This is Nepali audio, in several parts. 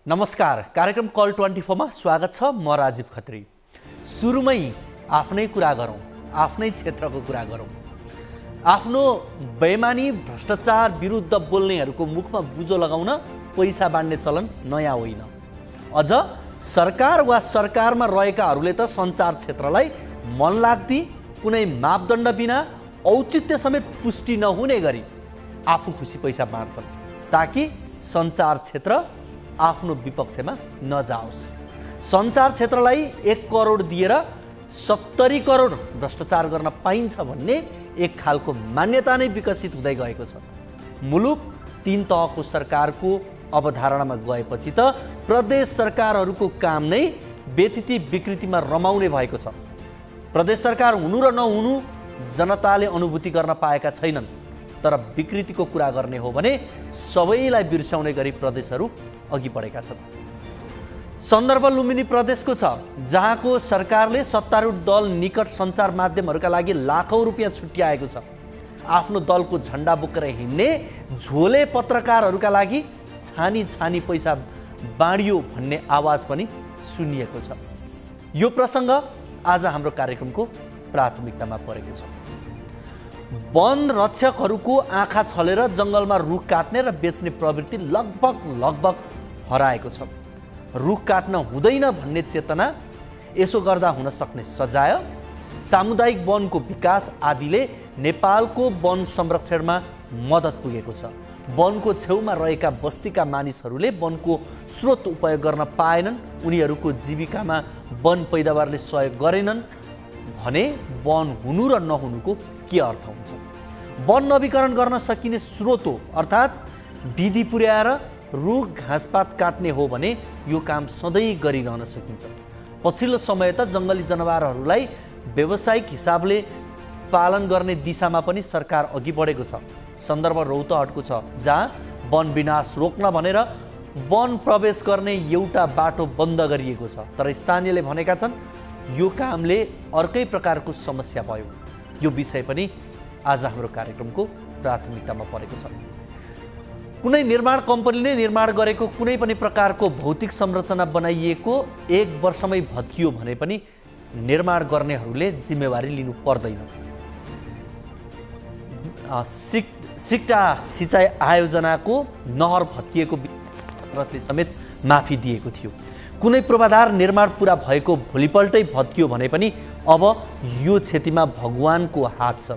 नमस्कार, कार्यक्रम कल 24 मा स्वागत छ। म राजीव खत्री। सुरुमै आफ्नै कुरा गरौँ, आफ्नै क्षेत्रको कुरा गरौँ। आफ्नो बेइमानी भ्रष्टाचार विरुद्ध बोल्नेहरूको मुखमा बुझो लगाउन पैसा बाँड्ने चलन नयाँ होइन। अझ सरकार वा सरकारमा रहेकाहरूले त सञ्चार क्षेत्रलाई मनलाग्दी कुनै मापदण्ड बिना औचित्य समेत पुष्टि नहुने गरी आफू खुसी पैसा बाँड्छन् ताकि सञ्चार क्षेत्र आफ्नो विपक्षमा नजाओस्। सञ्चार क्षेत्रलाई 1 करोड दिएर 70 करोड भ्रष्टाचार गर्न पाइन्छ भन्ने एक खालको मान्यता नै विकसित हुँदै गएको छ। मुलुक 3 तहको सरकारको अवधारणामा गएपछि त प्रदेश सरकारहरूको काम नै व्यतिथि विकृतिमा रमाउने भएको छ। प्रदेश सरकार हुनु र नहुनु जनताले अनुभूति गर्न पाएका छैनन्, तर विकृतिको कुरा गर्ने हो भने सबैलाई बिर्साउने गरी प्रदेशहरू अघि बढेका छन्। सन्दर्भ लुम्बिनी प्रदेशको छ, जहाँको सरकारले सत्तारूढ दल निकट सञ्चार माध्यमहरूका लागि लाखौं रुपियाँ छुट्याएको छ। आफ्नो दलको झण्डा बोकेर हिँड्ने झोले पत्रकारहरूका लागि छानी छानी पैसा बाँडियो भन्ने आवाज पनि सुनिएको छ। यो प्रसङ्ग आज हाम्रो कार्यक्रमको प्राथमिकतामा परेको छ। वन रक्षकहरूको आँखा छलेर जङ्गलमा रुख काट्ने र बेच्ने प्रवृत्ति लगभग हराएको छ। रुख काट्न हुँदैन भन्ने चेतना, यसो गर्दा हुन सक्ने सजाय, सामुदायिक वनको विकास आदिले नेपालको वन संरक्षणमा मद्दत पुगेको छ। वनको छेउमा रहेका बस्तीका मानिसहरूले वनको स्रोत उपयोग गर्न पाएनन्, उनीहरूको जीविकामा वन पैदावारले सहयोग गरेनन् भने वन हुनु र नहुनुको के अर्थ हुन्छ? वन नवीकरण गर्न सकिने स्रोत हो, अर्थात् विधि पुर्याएर रुख घाँसपात काट्ने हो भने यो काम सधैँ गरिरहन सकिन्छ। पछिल्लो समय त जङ्गली जनावरहरूलाई व्यावसायिक हिसाबले पालन गर्ने दिशामा पनि सरकार अघि बढेको छ। सन्दर्भ रौतहटको छ, जहाँ वन विनाश रोक्न भनेर वन प्रवेश गर्ने एउटा बाटो बन्द गरिएको छ, तर स्थानीयले भनेका छन् यो कामले अर्कै प्रकारको समस्या भयो। यो विषय पनि आज हाम्रो कार्यक्रमको प्राथमिकतामा परेको छ। कुनै निर्माण कम्पनीले निर्माण गरेको कुनै पनि प्रकारको भौतिक संरचना बनाइएको 1 वर्षमै भत्कियो भने पनि निर्माण गर्नेहरूले जिम्मेवारी लिनु पर्दैन। सिक्टा सिँचाइ आयोजनाको नहर भत्किएको विरोधले समेत माफी दिएको थियो। कुनै पूर्वाधार निर्माण पुरा भएको भोलिपल्टै भत्कियो भने पनि अब यो क्षतिमा भगवानको हात छ।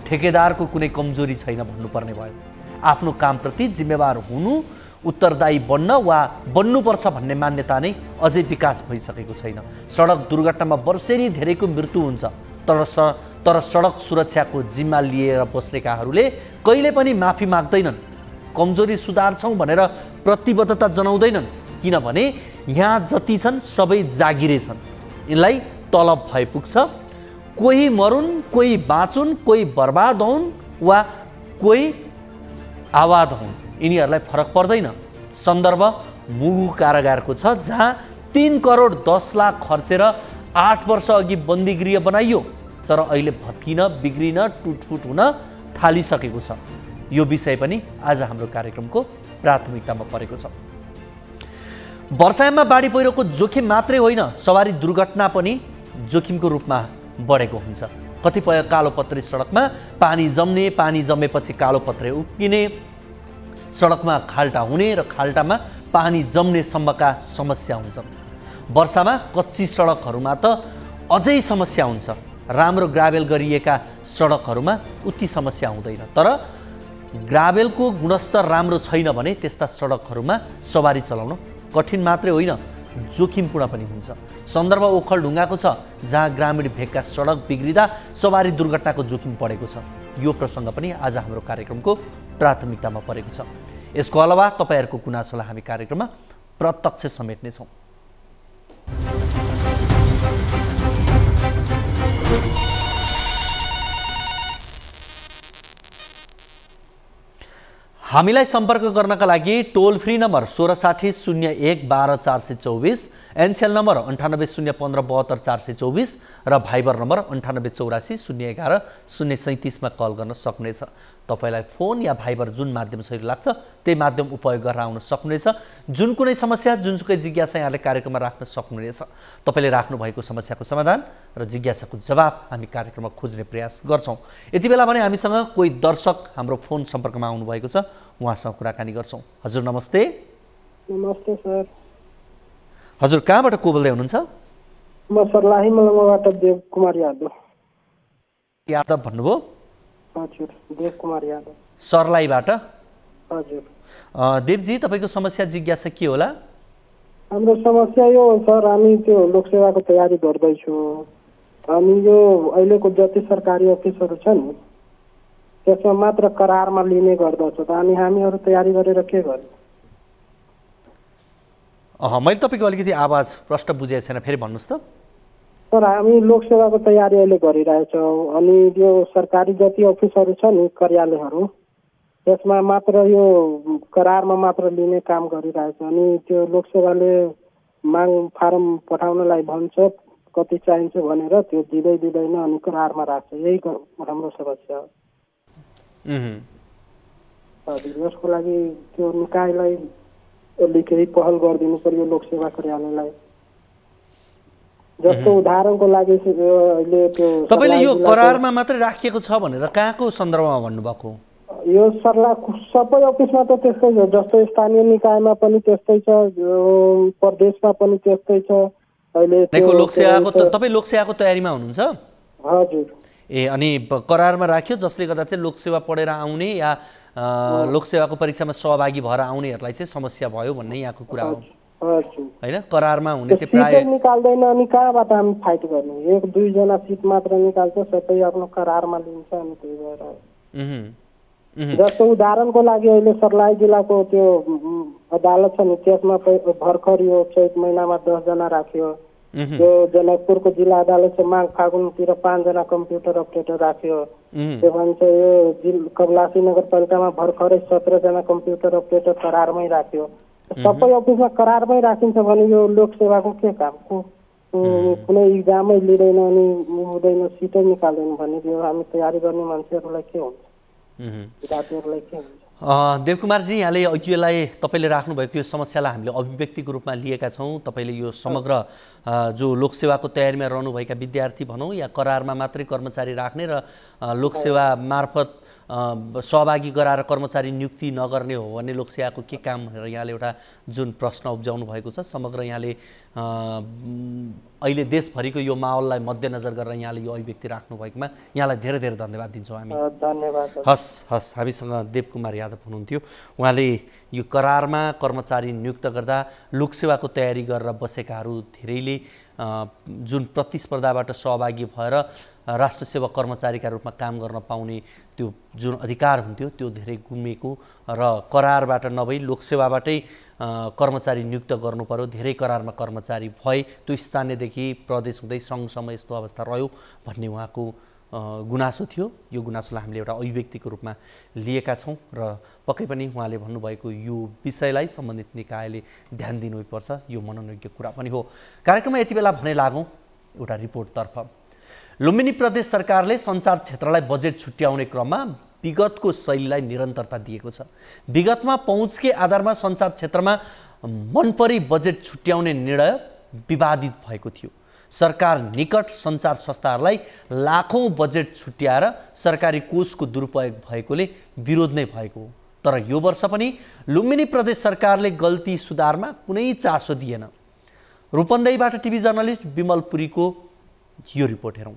ठेकेदारको कुनै कमजोरी छैन भन्नुपर्ने भयो। आफ्नो कामप्रति जिम्मेवार हुनु, उत्तरदायी बन्न वा बन्नुपर्छ भन्ने मान्यता नै अझै विकास भइसकेको छैन। सडक दुर्घटनामा वर्षेनी धेरैको मृत्यु हुन्छ, तर सडक सुरक्षाको जिम्मा लिएर बसेकाहरूले कहिले पनि माफी माग्दैनन्, कमजोरी सुधार्छौँ भनेर प्रतिबद्धता जनाउँदैनन्, किनभने यहाँ जति छन् सबै जागिरे छन्। यिनलाई तलब भए पुग्छ। कोही मरुन्, कोही बाँचुन्, कोही बर्बाद हुन् वा कोही आवाद हुन्, यिनीहरूलाई फरक पर्दैन। सन्दर्भ मुगु कारागारको छ, जहाँ 3 करोड 10 लाख खर्चेर 8 वर्ष अघि बन्दीगृह बनाइयो, तर अहिले भत्किन, बिग्रिन, टुटफुट हुन थालिसकेको छ। यो विषय पनि आज हाम्रो कार्यक्रमको प्राथमिकतामा परेको छ। वर्षायाममा बाढी पहिरोको जोखिम मात्रै होइन, सवारी दुर्घटना पनि जोखिमको रूपमा बढेको हुन्छ। कतिपय कालोपत्रे सडकमा पानी जम्ने, पानी जमेपछि कालोपत्रे उक्किने, सडकमा खाल्टा हुने र खाल्टामा पानी जम्ने सम्मका समस्या हुन्छन्। वर्षामा कच्ची सडकहरूमा त अझै समस्या हुन्छ। राम्रो ग्राभेल गरिएका सडकहरूमा उति समस्या हुँदैन, तर ग्राभेलको गुणस्तर राम्रो छैन भने त्यस्ता सडकहरूमा सवारी चलाउन कठिन मात्रै होइन, जोखिमपूर्ण पनि हुन्छ। सन्दर्भ ओखलढुङ्गाको छ, जहाँ ग्रामीण भेगका सडक बिग्रिँदा सवारी दुर्घटनाको जोखिम बढेको छ। यो प्रसङ्ग पनि आज हाम्रो कार्यक्रमको प्राथमिकतामा परेको छ। यसको अलावा तपाईँहरूको गुनासोलाई हामी कार्यक्रममा प्रत्यक्ष समेट्नेछौँ। हामीलाई सम्पर्क गर्नका लागि टोल फ्री नम्बर 16600112 एनसेल नम्बर 9801572424 र भाइबर नम्बर 9884011037 मा कल गर्न सक्नुहुनेछ। तपाईलाई फोन या भाइबर जुन माध्यम सही लाग्छ त्यही माध्यम उपयोग गरेर आउन सक्नुहुनेछ। जुन कुनै समस्या जुनसुकै जिज्ञासा यहाँले कार्यक्रममा राख्न सक्नुहुनेछ। तपाईले राख्नु भएको समस्याको समाधान र जिज्ञासाको जवाब हामी कार्यक्रममा खोज्ने प्रयास गर्छौं। यति बेला भने हामीसँग कोही दर्शक हाम्रो फोन सम्पर्कमा आउनु भएको छ, उहाँसँग कुराकानी गर्छौं। हजुर नमस्ते। नमस्ते सर। हजुर कहाँबाट को बोल्दै हुनुहुन्छ? म सर्लाही मलंगवाबाट देव कुमार यादव। यादव भन्नुभयो? हजुर देव कुमार यादव सर्लाहीबाट। हजुर देवजी तपाईको समस्या जिज्ञासा के होला? हाम्रो समस्या यो हो सर, हामी त्यो लोकसेवाको तयारी गर्दैछौँ अनि यो अहिलेको जति सरकारी अफिसहरू छन् त्यसमा मात्र करारमा लिने गर्दछ त अनि हामीहरू तयारी गरेर के गर्ने? मैले तपाईको अलिकति आवाज प्रष्ट बुझेको छैन, फेरि भन्नुस् त। सर हामी लोकसेवाको तयारी अहिले गरिरहेछौँ अनि यो सरकारी जति अफिसहरू छ नि कार्यालयहरू त्यसमा मात्र यो करारमा मात्र लिने काम गरिरहेछ अनि त्यो लोकसेवाले माग फारम पठाउनलाई भन्छ कति चाहिन्छ भनेर त्यो दिँदैन अनि करारमा राख्छ। यही हाम्रो समस्या हो। हजुर यसको लागि त्यो निकायलाई केही पहल गरिदिनु पर्यो लोकसेवा कार्यालयलाई। जस्तो उदाहरणको लागि अहिले त्यो तपाईले यो करारमा मात्र राखिएको छ भनेर कहाँको सन्दर्भमा भन्नुभएको? यो सबै अफिसमा त त्यस्तै छ, जस्तो स्थानीय निकायमा पनि त्यस्तै छ, प्रदेशमा पनि त्यस्तै छ। अहिले लोकसेवाको तपाई लोकसेवाको तयारीमा हुनुहुन्छ? हजुर। अनि करारमा राख्यो जसले गर्दा चाहिँ लोकसेवा पढेर आउने या लोकसेवाको परीक्षामा सहभागी भएर आउनेहरूलाई चाहिँ समस्या भयो भन्ने यहाँको कुरा हो हैन? करारमा हुने चाहिँ प्राय निकाल्दैन अनि कहाँबाट हामी फाइट गर्ने? 1-2 जना सिट मात्र निकाल्छ, सबै आफ्नो करारमा लिन्छ अनि त्यही भएर। जस्तो उदाहरणको लागि अहिले सर्लाही जिल्लाको त्यो अदालत छ नि त्यसमा भर्खर यो चैत महिनामा 10 जना राख्यो। त्यो जनकपुरको जिल्ला अदालत छ माघ फागुनतिर 5 जना कम्प्युटर अपरेटर राख्यो। त्यो भन्छ यो कमलासी नगरपालिकामा भर्खरै 17 जना कम्प्युटर अपरेटर करारमै राख्यो। सबै अफिसमा करारमै राखिन्छ भने यो लोकसेवाको के काम? कुनै इक्जामै लिँदैन अनि हुँदैन, सिटै निकाल्दैन भने यो हामी तयारी गर्ने मान्छेहरूलाई के हुन्छ? विद्यार्थीहरूलाई के हुन्छ? देवकुमारजी यहाँले यसलाई तपाईले राख्नु भएको यो समस्यालाई हामीले अभिव्यक्तिको रूपमा लिएका छौं। तपाईले यो समग्र जो लोकसेवाको तयारीमा रहनुभएका विद्यार्थी भनौं या करारमा मात्रै कर्मचारी राख्ने र लोकसेवा मार्फत सहभागी गराएर कर्मचारी नियुक्ति नगर्ने हो भने लोकसेवाको के काम भनेर यहाँले एउटा जुन प्रश्न उब्जाउनु भएको छ, समग्र यहाँले अहिले देशभरिको यो माहौललाई मध्यनजर गरेर यहाँले यो अभिव्यक्ति राख्नु भएकोमा यहाँलाई धेरै धेरै धन्यवाद दिन्छौँ हामी। धन्यवाद। हस् हामीसँग देवकुमार यादव हुनुहुन्थ्यो। उहाँले यो करारमा कर्मचारी नियुक्त गर्दा लोकसेवाको तयारी गरेर बसेकाहरू धेरैले जुन प्रतिस्पर्धाबाट सहभागी भएर राष्ट्र सेवा कर्मचारीका रूपमा काम गर्न पाउने त्यो जुन अधिकार हुन्थ्यो त्यो धेरै गुमेको र करारबाट नभई लोकसेवाबाटै कर्मचारी नियुक्त गर्नु पर्यो। धेरै करारमा कर्मचारी भए त्यो स्थानीयदेखि प्रदेश हुँदै सङ्घसम्म यस्तो अवस्था रह्यो भन्ने उहाँको गुनासो थियो। यो गुनासोलाई हामीले एउटा अभिव्यक्तिको रूपमा लिएका छौँ र पक्कै पनि उहाँले भन्नुभएको यो विषयलाई सम्बन्धित निकायले ध्यान दिनुपर्छ, यो मननयोग्य कुरा पनि हो। कार्यक्रममा यति बेला भने लागौँ एउटा रिपोर्टतर्फ। लुम्बिनी प्रदेश सरकारले सञ्चार क्षेत्रलाई बजेट छुट्याउने क्रममा विगतको शैलीलाई निरन्तरता दिएको छ। विगतमा पहुँचकै आधारमा सञ्चार क्षेत्रमा मनपरी बजेट छुट्याउने निर्णय विवादित भएको थियो। सरकार निकट सञ्चार संस्थाहरूलाई लाखौं बजेट छुट्याएर सरकारी कोषको दुरुपयोग भएकोले विरोध नै भएको हो। तर यो वर्ष पनि लुम्बिनी प्रदेश सरकारले गल्ती सुधारमा कुनै चासो दिएन। रूपन्देहीबाट टिभी जर्नलिस्ट विमल पुरीको यो रिपोर्ट हेरौँ।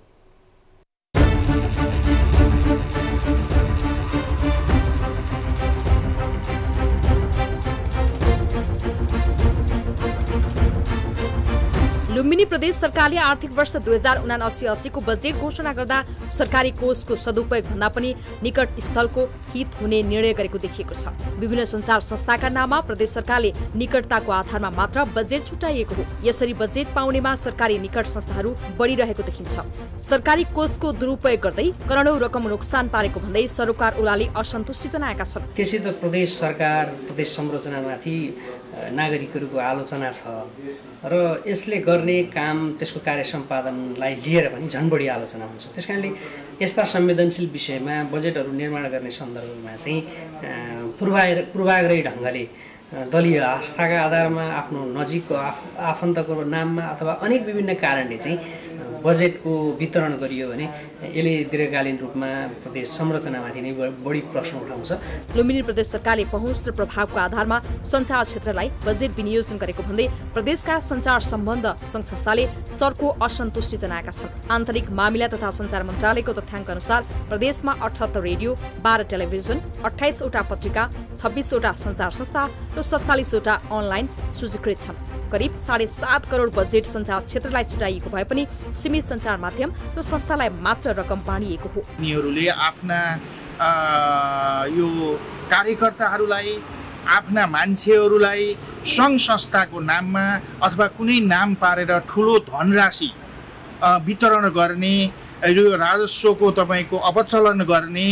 लुम्बिनी लुम्बिनी प्रदेश सरकारले आर्थिक वर्ष 2079-80 को बजेट घोषणा गर्दा सरकारी कोषको सदुपयोग भन्दा पनि निकट स्थलको हित हुने निर्णय गरेको देखिएको छ। विभिन्न सञ्चार संस्थाका नाममा प्रदेश सरकारले निकटताको आधारमा मात्र बजेट छुट्याइएको हो। यसरी बजेट पाउनेमा सरकारी निकट संस्थाहरू बढिरहेको देखिन्छ। सरकारी कोषको दुरुपयोग गर्दै करोडौं रकम नोक्सान पारेको भन्दै सरोकार ओलाले असन्तुष्टि जनाएका छन्। त्यसै त प्रदेश सरकार प्रदेश संरचनामाथि नागरिकहरूको आलोचना छ र यसले गर्ने काम त्यसको कार्य सम्पादनलाई लिएर पनि झन् बढी आलोचना हुन्छ। त्यसकारणले यस्ता संवेदनशील विषयमा बजेटहरू निर्माण गर्ने सन्दर्भमा चाहिँ पूर्वाग्रही ढङ्गले दलीय आस्थाका आधारमा आफ्नो नजिकको आफन्तको नाममा अथवा अनेक विभिन्न कारणले चाहिँ बजेटको वितरण गरियो भने यसले दीर्घकालीन रूपमा प्रदेश संरचनामाथि नै बढी प्रश्न उठाउँछ। लुम्बिनी प्रदेश सरकारले पहुँच र प्रभावको आधारमा सञ्चार क्षेत्रलाई बजेट विनियोजन गरेको भन्दै प्रदेशका सञ्चार सम्बन्ध सङ्घ संस्थाले चर्को असन्तुष्टि जनाएका छन्। आन्तरिक मामिला तथा सञ्चार मन्त्रालयको तथ्याङ्क अनुसार प्रदेशमा 78 रेडियो, 12 टेलिभिजन, 28 वटा पत्रिका, 26 वटा सञ्चार संस्था र 47 वटा अनलाइन सूचीकृत छन्। करिब 7.5 करोड बजेट सञ्चार क्षेत्रलाई छुट्याइएको भए पनि सीमित सञ्चार माध्यम र संस्थालाई मात्र रकम बाँडिएको हो। उनीहरूले आफ्ना यो कार्यकर्ताहरूलाई, आफ्ना मान्छेहरूलाई सङ्घ संस्थाको नाममा अथवा कुनै नाम पारेर ठुलो धनराशि वितरण गर्ने, यो राजस्वको तपाईँको अपचलन गर्ने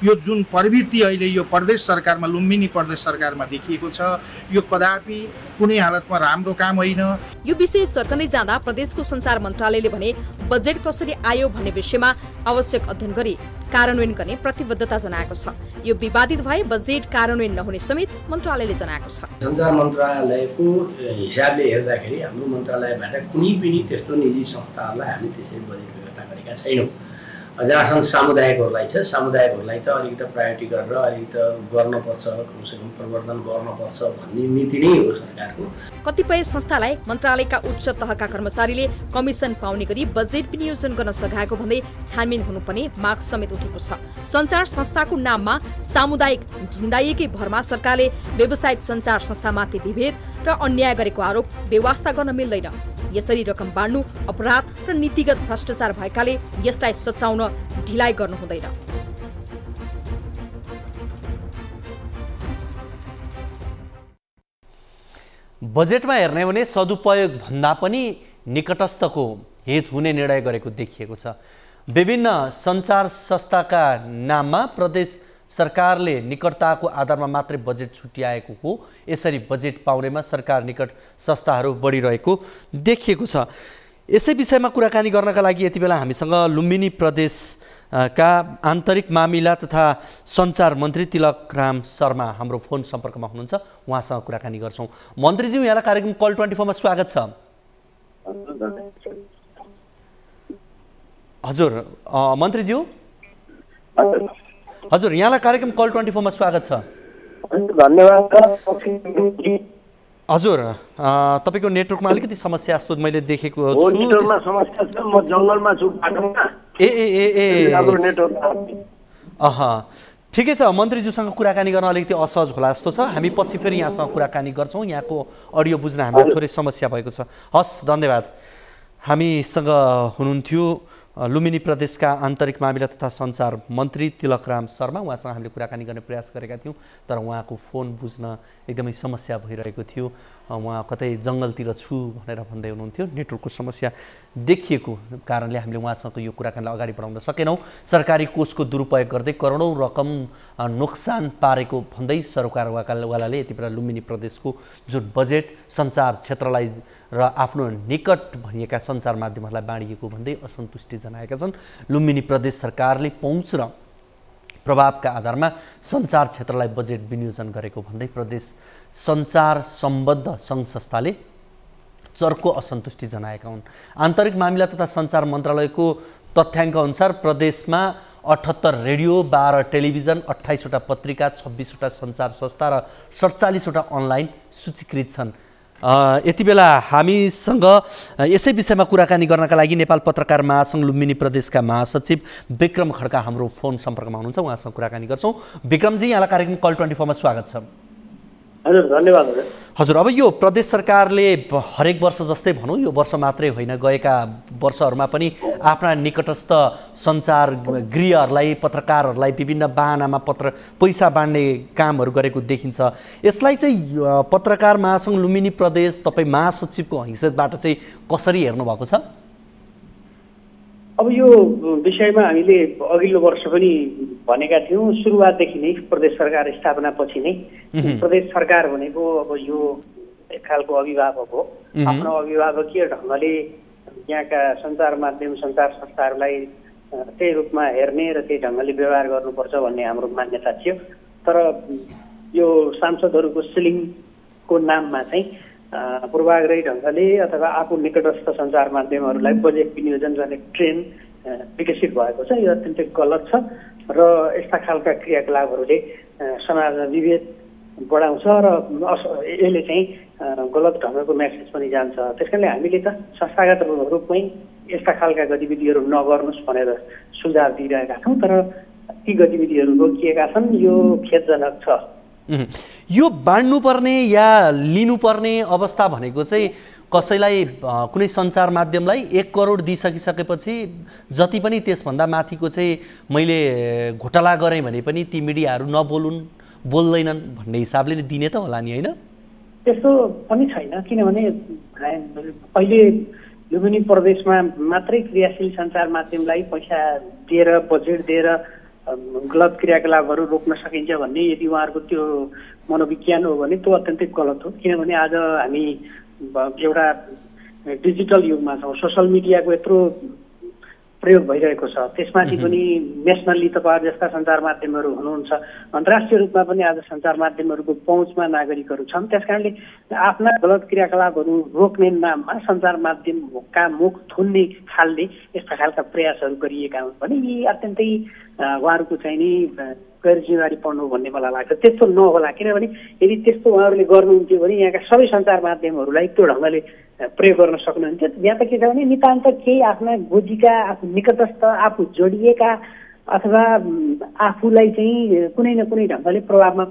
यो जुन प्रवृत्ति अहिले यो प्रदेश सरकारमा, लुम्बिनी प्रदेश सरकारमा देखिएको छ, यो कदापि कुनै हालतमा राम्रो काम होइन। यो विषय चर्कँदै जाँदा प्रदेशको सञ्चार मन्त्रालयले भने बजेट कसरी आयो भन्ने विषयमा आवश्यक अध्ययन गरी कार्यान्वयन गर्ने प्रतिबद्धता जनाएको छ। यो विवादित भए बजेट कार्यान्वयन नहुने समेत मन्त्रालयले जनाएको छ। सञ्चार मन्त्रालयको हिसाबले हेर्दाखेरि हाम्रो मन्त्रालयबाट कुनै पनि त्यस्तो निजी संस्थाहरूलाई हामी त्यसरी बजेट व्यवस्था गरेका छैनौँ। जहाँसम्म सामुदायिकहरूलाई छ, सामुदायिकहरूलाई त अलिकति प्रायोरिटी गरेर अलिकति गर्नुपर्छ, कमसेकम प्रवर्धन गर्नुपर्छ भन्ने नीति नै हो सरकारको। कतिपय संस्थालाई मन्त्रालयका उच्च तहका कर्मचारीले कमिसन पाउने गरी बजेट विनियोजन गर्न सघाएको भन्दै छानबिन हुनुपर्ने माग समेत उठेको छ। सञ्चार संस्थाको नाममा सामुदायिक झुन्डाइएकै भरमा सरकारले व्यावसायिक सञ्चार संस्थामाथि विभेद र अन्याय गरेको आरोप बेवास्ता गर्न मिल्दैन। यसरी रकम बाँड्नु अपराध र नीतिगत भ्रष्टाचार भएकाले यसलाई सच्याउन ढिलाइ गर्नु हुँदैन। बजेटमा हेर्ने हो भने सदुपयोग भन्दा पनि निकटस्थको हित हुने निर्णय गरेको देखिएको छ। विभिन्न सञ्चार संस्थाका नाममा प्रदेश सरकारले निकटताको आधारमा मात्रै बजेट छुट्याएको हो। यसरी बजेट पाउनेमा सरकार निकट संस्थाहरू बढिरहेको देखिएको छ। यसै विषयमा कुराकानी गर्नका लागि यति बेला हामीसँग लुम्बिनी प्रदेशका आन्तरिक मामिला तथा सञ्चार मन्त्री तिलकराम शर्मा हाम्रो फोन सम्पर्कमा हुनुहुन्छ। उहाँसँग कुराकानी गर्छौँ। मन्त्रीज्यू, यहाँलाई कार्यक्रम कल 24 मा स्वागत छ। हजुर मन्त्रीज्यू, हजुर यहाँलाई कार्यक्रम कल 24 मा स्वागत छ। धन्यवाद। हजुर तपाईको नेटवर्कमा अलिकति समस्या जस्तो मैले देखेको छु। नेटवर्कमा समस्या छ, म जंगलमा छु बाटोमा। राम्रो नेटवर्क। ठिकै छ, मन्त्रीज्यूसँग कुराकानी गर्न अलिकति असहज होला जस्तो छ। हामी पछि फेरि यहाँसँग कुराकानी गर्छौँ। यहाँको अडियो बुझ्न हामीलाई थोरै समस्या भएको छ। हस्, धन्यवाद। हामीसँग हुनुहुन्थ्यो लुम्बिनी प्रदेशका आन्तरिक मामिला तथा सञ्चार मन्त्री तिलकराम शर्मा। उहाँसँग हामीले कुराकानी गर्ने प्रयास गरेका थियौँ, तर उहाँको फोन बुझ्न एकदमै समस्या भइरहेको थियो। उहाँ कतै जङ्गलतिर छु भनेर भन्दै हुनुहुन्थ्यो। नेटवर्कको समस्या देखिएको कारणले हामीले उहाँसँग यो कुराकानीलाई अगाडि बढाउन सकेनौँ। सरकारी कोषको दुरुपयोग गर्दै करोडौँ रकम नोक्सान पारेको भन्दै सरकारवालाले यति बेला लुम्बिनी प्रदेशको जुन बजेट सञ्चार क्षेत्रलाई र आफ्नो निकट भनिएका सञ्चार माध्यमहरूलाई बाँडिएको भन्दै असन्तुष्टि जनाएका छन्। लुम्बिनी प्रदेश सरकारले पहुँच र प्रभावका आधारमा सञ्चार क्षेत्रलाई बजेट विनियोजन गरेको भन्दै प्रदेश सञ्चार सम्बद्ध सङ्घ संस्थाले चर्को असन्तुष्टि जनाएका हुन्। आन्तरिक मामिला तथा सञ्चार मन्त्रालयको तथ्याङ्क अनुसार प्रदेशमा 78 रेडियो, 12 टेलिभिजन, 28 वटा पत्रिका, 26 वटा सञ्चार संस्था र 47 वटा अनलाइन सूचीकृत छन्। यति बेला हामीसँग यसै विषयमा कुराकानी गर्नका लागि नेपाल पत्रकार महासङ्घ लुम्बिनी प्रदेशका महासचिव विक्रम खड्का हाम्रो फोन सम्पर्कमा हुनुहुन्छ। उहाँसँग कुराकानी गर्छौँ। विक्रमजी, यहाँलाई कार्यक्रम कल 24 मा स्वागत छ। हजुर धन्यवाद हजुर। हजुर, अब यो प्रदेश सरकारले हरेक वर्ष जस्तै भनौँ, यो वर्ष मात्रै होइन गएका वर्षहरूमा पनि आफ्ना निकटस्थ सञ्चार गृहहरूलाई, पत्रकारहरूलाई विभिन्न बाहनामा पैसा बाँड्ने कामहरू गरेको देखिन्छ। यसलाई चाहिँ पत्रकार महासङ्घ लुम्बिनी प्रदेश तपाईँ महासचिवको हैसियतबाट चाहिँ कसरी हेर्नु भएको छ? अब यो विषयमा हामीले अघिल्लो वर्ष पनि भनेका थियौँ, सुरुवातदेखि नै प्रदेश सरकार स्थापनापछि नै प्रदेश सरकार भनेको अब यो एक खालको अभिभावक हो। आफ्नो अभिभावकीय ढङ्गले यहाँका सञ्चार माध्यम सञ्चार संस्थाहरूलाई त्यही रूपमा हेर्ने र त्यही ढङ्गले व्यवहार गर्नुपर्छ भन्ने हाम्रो मान्यता थियो। तर यो सांसदहरूको सिलिङको नाममा चाहिँ पूर्वाग्रही ढङ्गले अथवा आफू निकटस्थ सञ्चार माध्यमहरूलाई बजेट विनियोजन गर्ने ट्रेन्ड विकसित भएको छ। यो अत्यन्तै गलत छ र यस्ता खालका क्रियाकलापहरूले समाजमा विभेद बढाउँछ र यसले चाहिँ गलत ढङ्गको मेसेज पनि जान्छ। त्यस कारणले हामीले त संस्थागत रूपमै यस्ता खालका गतिविधिहरू नगर्नुहोस् भनेर सुझाव दिइरहेका छौँ, तर ती गतिविधिहरू रोकिएका छन्। यो खेदजनक छ। यो बाँड्नुपर्ने या लिनुपर्ने अवस्था भनेको चाहिँ कसैलाई कुनै सञ्चार माध्यमलाई 1 करोड दिइसकिसकेपछि जति पनि त्यसभन्दा माथिको चाहिँ मैले घोटाला गरेँ भने पनि ती मिडियाहरू नबोलुन्, बोल्दैनन् भन्ने हिसाबले नै दिने त होला नि, होइन? त्यस्तो पनि छैन, किनभने अहिले लुम्बिनी प्रदेशमा मात्रै क्रियाशील सञ्चार माध्यमलाई पैसा दिएर बजेट दिएर गलत क्रियाकलापहरू रोक्न सकिन्छ भन्ने यदि उहाँहरूको त्यो मनोविज्ञान हो भने त्यो अत्यन्तै गलत हो। किनभने आज हामी एउटा डिजिटल युगमा छौँ, सोसल मिडियाको यत्रो प्रयोग भइरहेको छ, त्यसमाथि पनि नेसनल्ली तपाईँहरू जस्ता सञ्चार माध्यमहरू हुनुहुन्छ, अन्तर्राष्ट्रिय रूपमा पनि आज सञ्चार माध्यमहरूको पहुँचमा नागरिकहरू छन्। त्यस कारणले आफ्ना गलत क्रियाकलापहरू रोक्ने नाममा सञ्चार माध्यमका मुख थुन्ने खालले यस्ता खालका प्रयासहरू गरिएका हुन् भने यी अत्यन्तै उहाँहरूको चाहिँ नि गैर जिम्मेवारी पर्नु भन्ने मलाई लाग्छ। त्यस्तो नहोला, किनभने यदि त्यस्तो उहाँहरूले गर्नुहुन्थ्यो भने यहाँका सबै सञ्चार माध्यमहरूलाई त्यो ढङ्गले प्रयोग गर्न सक्नुहुन्थ्यो। यहाँ त के छ भने नितान्त केही आफ्ना गोजीका, आफू निकटस्थ, आफू जोडिएका अथवा आफूलाई चाहिँ कुनै न कुनै ढङ्गले प्रभावमा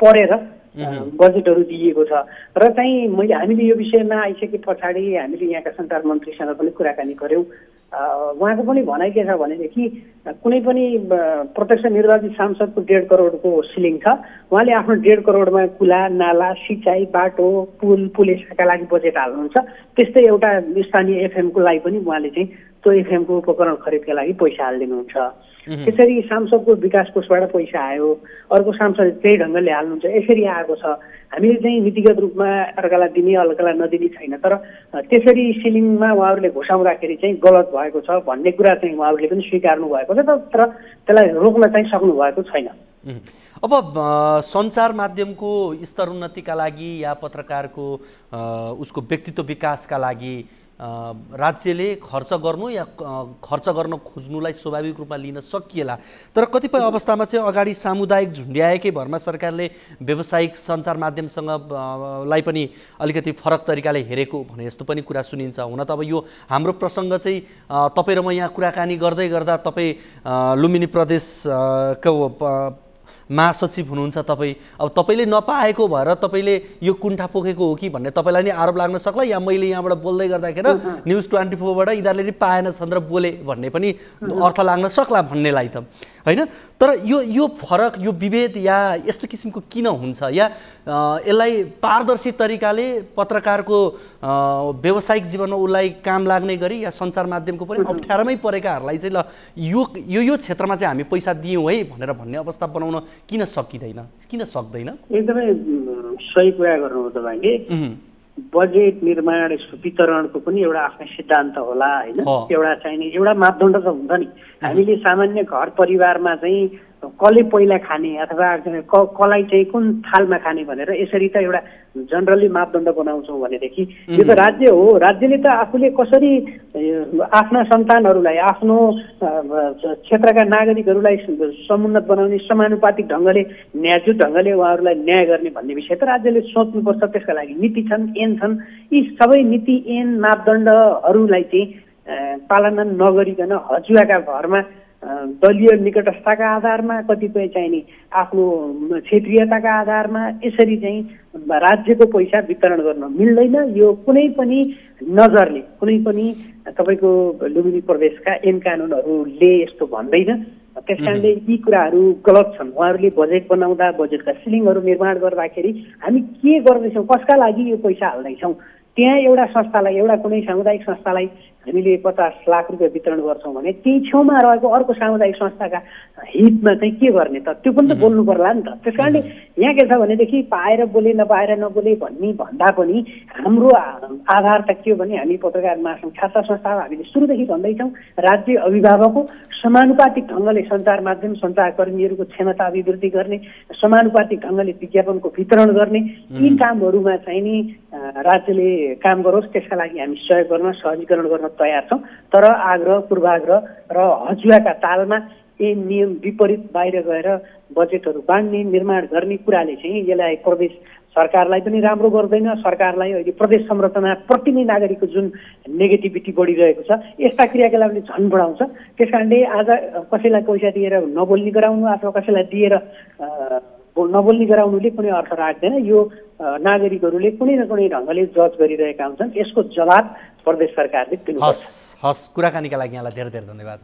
परेर बजेटहरू दिइएको छ। र चाहिँ हामीले यो विषयमा आइसके पछाडि हामीले यहाँका सञ्चार मन्त्रीसँग पनि कुराकानी गऱ्यौँ। उहाँको पनि भनाइ के छ भनेदेखि कुनै पनि प्रत्यक्ष निर्वाचित सांसदको 1.5 करोडको सिलिङ छ, उहाँले आफ्नो 1.5 करोडमा कुला, नाला, सिँचाइ, बाटो, पुलिसका लागि बजेट हाल्नुहुन्छ। त्यस्तै एउटा स्थानीय एफएमको लागि पनि उहाँले चाहिँ त्यो एफएमको उपकरण खरिदका लागि पैसा हालिदिनुहुन्छ। त्यसरी सांसदको विकास कोषबाट पैसा आयो, अर्को सांसद त्यही ढङ्गले हाल्नुहुन्छ। यसरी आएको छ। हामीले चाहिँ नीतिगत रूपमा अर्कालाई दिने अर्कालाई नदिने छैन, तर त्यसरी सिलिङमा उहाँहरूले घोषाउँदाखेरि चाहिँ गलत भएको छ भन्ने कुरा चाहिँ उहाँहरूले पनि स्वीकार्नु भएको छ, तर त्यसलाई रोक्न चाहिँ सक्नु भएको छैन। अब सञ्चार माध्यमको स्तरोन्नतिका लागि या पत्रकारको उसको व्यक्तित्व विकासका लागि राज्यले खर्च गर्नु या खर्च गर्न खोज्नुलाई स्वाभाविक रूपमा लिन सकिएला, तर कतिपय अवस्थामा चाहिँ अगाडि सामुदायिक झुन्ड्याएकै भरमा सरकारले व्यावसायिक सञ्चार माध्यमसँग लाई पनि अलिकति फरक तरिकाले हेरेको भने जस्तो पनि कुरा सुनिन्छ। हुन त अब यो हाम्रो प्रसङ्ग चाहिँ तपाईँ र म यहाँ कुराकानी गर्दै गर्दा तपाईँ लुम्बिनी प्रदेशको महासचिव हुनुहुन्छ, तपाईँ अब तपाईँले नपाएको भएर तपाईँले यो कुण्ठा पोखेको हो कि भन्ने तपाईँलाई नै आरोप लाग्न सक्ला, या मैले यहाँबाट बोल्दै गर्दाखेरि न्युज 24बाट यिनीहरूले नि पाएनछन् र बोले भन्ने पनि अर्थ लाग्न सक्ला भन्नेलाई त होइन। तर यो फरक, यो विभेद या यस्तो किसिमको किन हुन्छ, या यसलाई पारदर्शी तरिकाले पत्रकारको व्यावसायिक जीवनमा उसलाई काम लाग्ने गरी या सञ्चार माध्यमको पनि अप्ठ्यारोमै परेकाहरूलाई चाहिँ ल यो क्षेत्रमा चाहिँ हामी पैसा दियौँ है भनेर भन्ने अवस्था बनाउन किन सकिँदैन, किन सक्दैन? एकदमै सही कुरा गर्नु हो तपाईँले। बजेट निर्माण वितरणको पनि एउटा आफ्नै सिद्धान्त होला, होइन? एउटा चाहिने एउटा मापदण्ड त हुन्छ नि। हामीले सामान्य घर परिवारमा चाहिँ कसले पहिला खाने अथवा कसलाई चाहिँ कुन थालमा खाने भनेर यसरी त एउटा जनरली मापदण्ड बनाउँछौँ भनेदेखि यो त राज्य हो। राज्यले त आफूले कसरी आफ्ना सन्तानहरूलाई, आफ्नो क्षेत्रका नागरिकहरूलाई समुन्नत बनाउने, समानुपातिक ढङ्गले, न्याययुत ढङ्गले उहाँहरूलाई न्याय गर्ने भन्ने विषय त राज्यले सोच्नुपर्छ। त्यसका लागि नीति छन्, ऐन छन्। यी सबै नीति ऐन मापदण्डहरूलाई चाहिँ पालना नगरिकन हजुवाका भरमा दलीय निकटस्थताका आधारमा, कतिपय चाहिँ नि आफ्नो क्षेत्रीयताका आधारमा यसरी चाहिँ राज्यको पैसा वितरण गर्न मिल्दैन। यो कुनै पनि नजरले, कुनै पनि तपाईँको लुम्बिनी प्रदेशका ऐन कानुनहरूले यस्तो भन्दैन। त्यस कारणले यी कुराहरू गलत छन्। उहाँहरूले बजेट बनाउँदा, बजेटका सिलिङहरू निर्माण गर्दाखेरि हामी के गर्दैछौँ, कसका लागि यो पैसा हाल्दैछौँ, त्यहाँ एउटा संस्थालाई, एउटा कुनै सामुदायिक संस्थालाई हामीले 50 लाख रुपियाँ वितरण गर्छौँ भने त्यही छेउमा रहेको अर्को सामुदायिक संस्थाका हितमा चाहिँ के गर्ने त, त्यो पनि त बोल्नु पर्ला नि त। त्यस कारणले यहाँ के छ भनेदेखि पाएर बोले नपाएर नबोले भन्दा पनि हाम्रो आधार त के हो भने हामी पत्रकार महासङ्घ छात्र संस्था हामीले सुरुदेखि भन्दैछौँ राज्य अभिभावकको समानुपातिक ढङ्गले सञ्चार माध्यम सञ्चारकर्मीहरूको क्षमता अभिवृद्धि गर्ने, समानुपातिक ढङ्गले विज्ञापनको वितरण गर्ने, यी कामहरूमा चाहिँ नि राज्यले काम गरोस्। त्यसका लागि हामी सहयोग गर्न, सहजीकरण गर्न तयार छौँ। तर आग्रह, पूर्वाग्रह र हजुवाका तालमा यी नियम विपरीत बाहिर गएर बजेटहरू बाँड्ने, निर्माण गर्ने कुराले चाहिँ यसलाई प्रदेश सरकारलाई पनि राम्रो गर्दैन। सरकारलाई अहिले प्रदेश संरचनाप्रति नै नागरिकको जुन नेगेटिभिटी बढिरहेको छ, यस्ता क्रियाकलापले झन् बढाउँछ। त्यस कारणले आज कसैलाई पैसा दिएर नबोल्ने गराउनु अथवा कसैलाई दिएर नबोल्ने गराउनुले कुनै अर्थ राख्दैन। यो नागरिकहरूले कुनै न कुनै ढङ्गले जज गरिरहेका हुन्छन्। यसको जवाब प्रदेश सरकारले दिनुपर्छ। हस्, कुराकानीका लागि यहाँलाई धेरै धेरै धन्यवाद।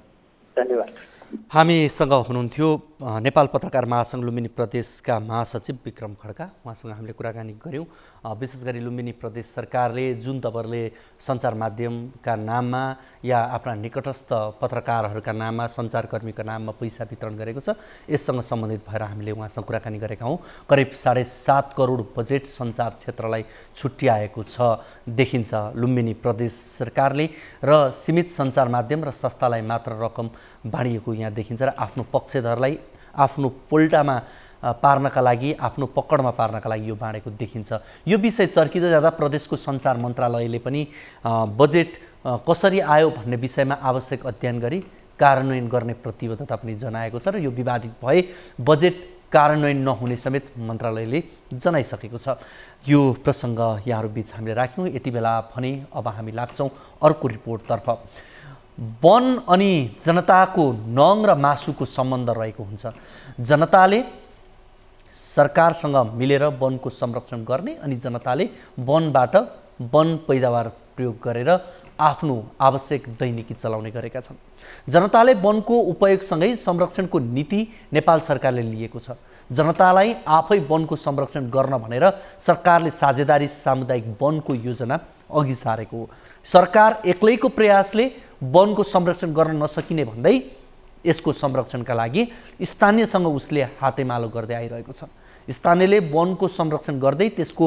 धन्यवाद। हामीसँग हुनुहुन्थ्यो नेपाल पत्रकार महासङ्घ लुम्बिनी प्रदेशका महासचिव विक्रम खड्का। उहाँसँग हामीले कुराकानी गऱ्यौँ। विशेष गरी लुम्बिनी प्रदेश सरकारले जुन तपाईँहरूले सञ्चार माध्यमका नाममा या आफ्ना निकटस्थ पत्रकारहरूका नाममा, सञ्चारकर्मीका नाममा पैसा वितरण गरेको छ, यससँग सम्बन्धित भएर हामीले उहाँसँग कुराकानी गरेका हौँ। करिब 7.5 करोड बजेट सञ्चार क्षेत्रलाई छुट्याएको छ देखिन्छ लुम्बिनी प्रदेश सरकारले, र सीमित सञ्चार माध्यम र संस्थालाई मात्र रकम बाँडिएको यहाँ देखिन्छ र आफ्नो पक्षधरलाई आफ्नो पोल्टामा पार्नका लागि, आफ्नो पकडमा पार्नका लागि यो बाँडेको देखिन्छ। यो विषय चर्किँदै जाँदा प्रदेशको सञ्चार मन्त्रालयले पनि बजेट कसरी आयो भन्ने विषयमा आवश्यक अध्ययन गरी कार्यान्वयन गर्ने प्रतिबद्धता पनि जनाएको छ र यो विवादित भए बजेट कार्यान्वयन नहुने समेत मन्त्रालयले जनाइसकेको छ। यो प्रसङ्ग यहाँहरू बिच हामीले राख्यौँ। यति बेला भने अब हामी लाग्छौँ अर्को रिपोर्टतर्फ। वन अनि जनताको नङ र मासुको सम्बन्ध रहेको हुन्छ। जनताले सरकारसँग मिलेर वनको संरक्षण गर्ने अनि जनताले वनबाट वन पैदावार प्रयोग गरेर आफ्नो आवश्यक दैनिकी चलाउने गरेका छन्। जनताले वनको उपयोगसँगै संरक्षणको नीति नेपाल सरकारले लिएको छ। जनतालाई आफै वनको संरक्षण गर्न भनेर सरकारले साझेदारी सामुदायिक वनको योजना अघि सारेको हो। सरकार एक्लैको प्रयासले वनको संरक्षण गर्न नसकिने भन्दै यसको संरक्षणका लागि स्थानीयसँग उसले हातेमालो गर्दै आइरहेको छ। स्थानीयले वनको संरक्षण गर्दै त्यसको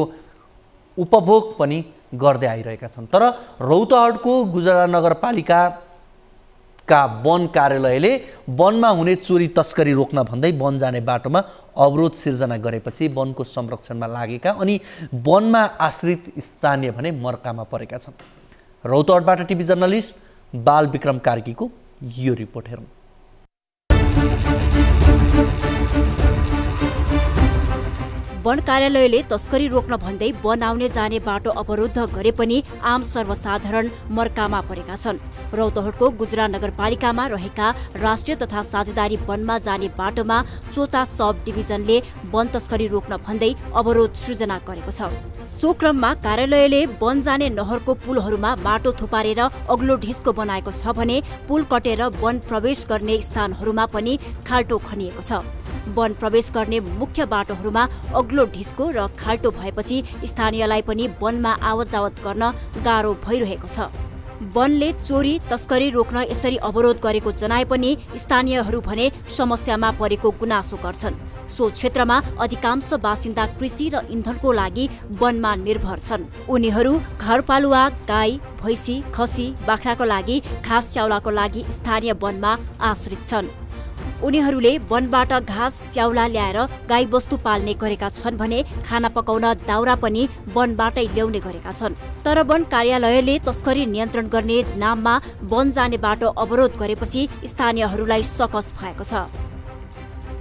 उपभोग पनि गर्दै आइरहेका छन्। तर रौतहटको गुजरा नगरपालिकाका वन कार्यालयले वनमा हुने चोरी तस्करी रोक्न भन्दै वन जाने बाटोमा अवरोध सिर्जना गरेपछि वनको संरक्षणमा लागेका अनि वनमा आश्रित स्थानीय भने मर्कामा परेका छन्। रौतहटबाट टिभी जर्नलिस्ट बाल विक्रम कार्कीको यो रिपोर्ट हेरौँ। वन कार्यालयले तस्करी रोक्न भन्दै वन आउने जाने बाटो अवरुद्ध गरे पनि आम सर्वसाधारण मर्कामा परेका छन्। रौतहटको गुजरा नगरपालिकामा रहेका राष्ट्रिय तथा साझेदारी वनमा जाने बाटोमा चोचा सब डिभिजनले वन तस्करी रोक्न भन्दै अवरोध सृजना गरेको छ। सो क्रममा कार्यालयले वन जाने नहरको पुलहरूमा माटो थुपारेर अग्लो ढिस्को बनाएको छ भने पुल कटेर वन प्रवेश गर्ने स्थानहरूमा पनि खाल्टो खनिएको छ। वन प्रवेश गर्ने मुख्य बाटोहरूमा अग्लो ढिस्को र खाल्टो भएपछि स्थानीयलाई पनि वनमा आवत जावत गर्न गाह्रो भइरहेको छ। वनले चोरी तस्करी रोक्न यसरी अवरोध गरेको जनाए पनि स्थानीयहरू भने समस्यामा परेको गुनासो गर्छन्। सो क्षेत्रमा अधिकांश बासिन्दा कृषि र इन्धनको लागि वनमा निर्भर छन्। उनीहरू घरपालुवा गाई, भैँसी, खसी, बाख्राको लागि घाँस च्याउलाको लागि स्थानीय वनमा आश्रित छन्। उनीहरूले वनबाट घाँस स्याउला ल्याएर गाईबस्तु पाल्ने गरेका छन् भने खाना पकाउन दाउरा पनि वनबाटै ल्याउने गरेका छन्। तर वन कार्यालयले तस्करी नियन्त्रण गर्ने नाममा वन जाने बाटो अवरोध गरेपछि स्थानीयहरूलाई सकस भएको छ।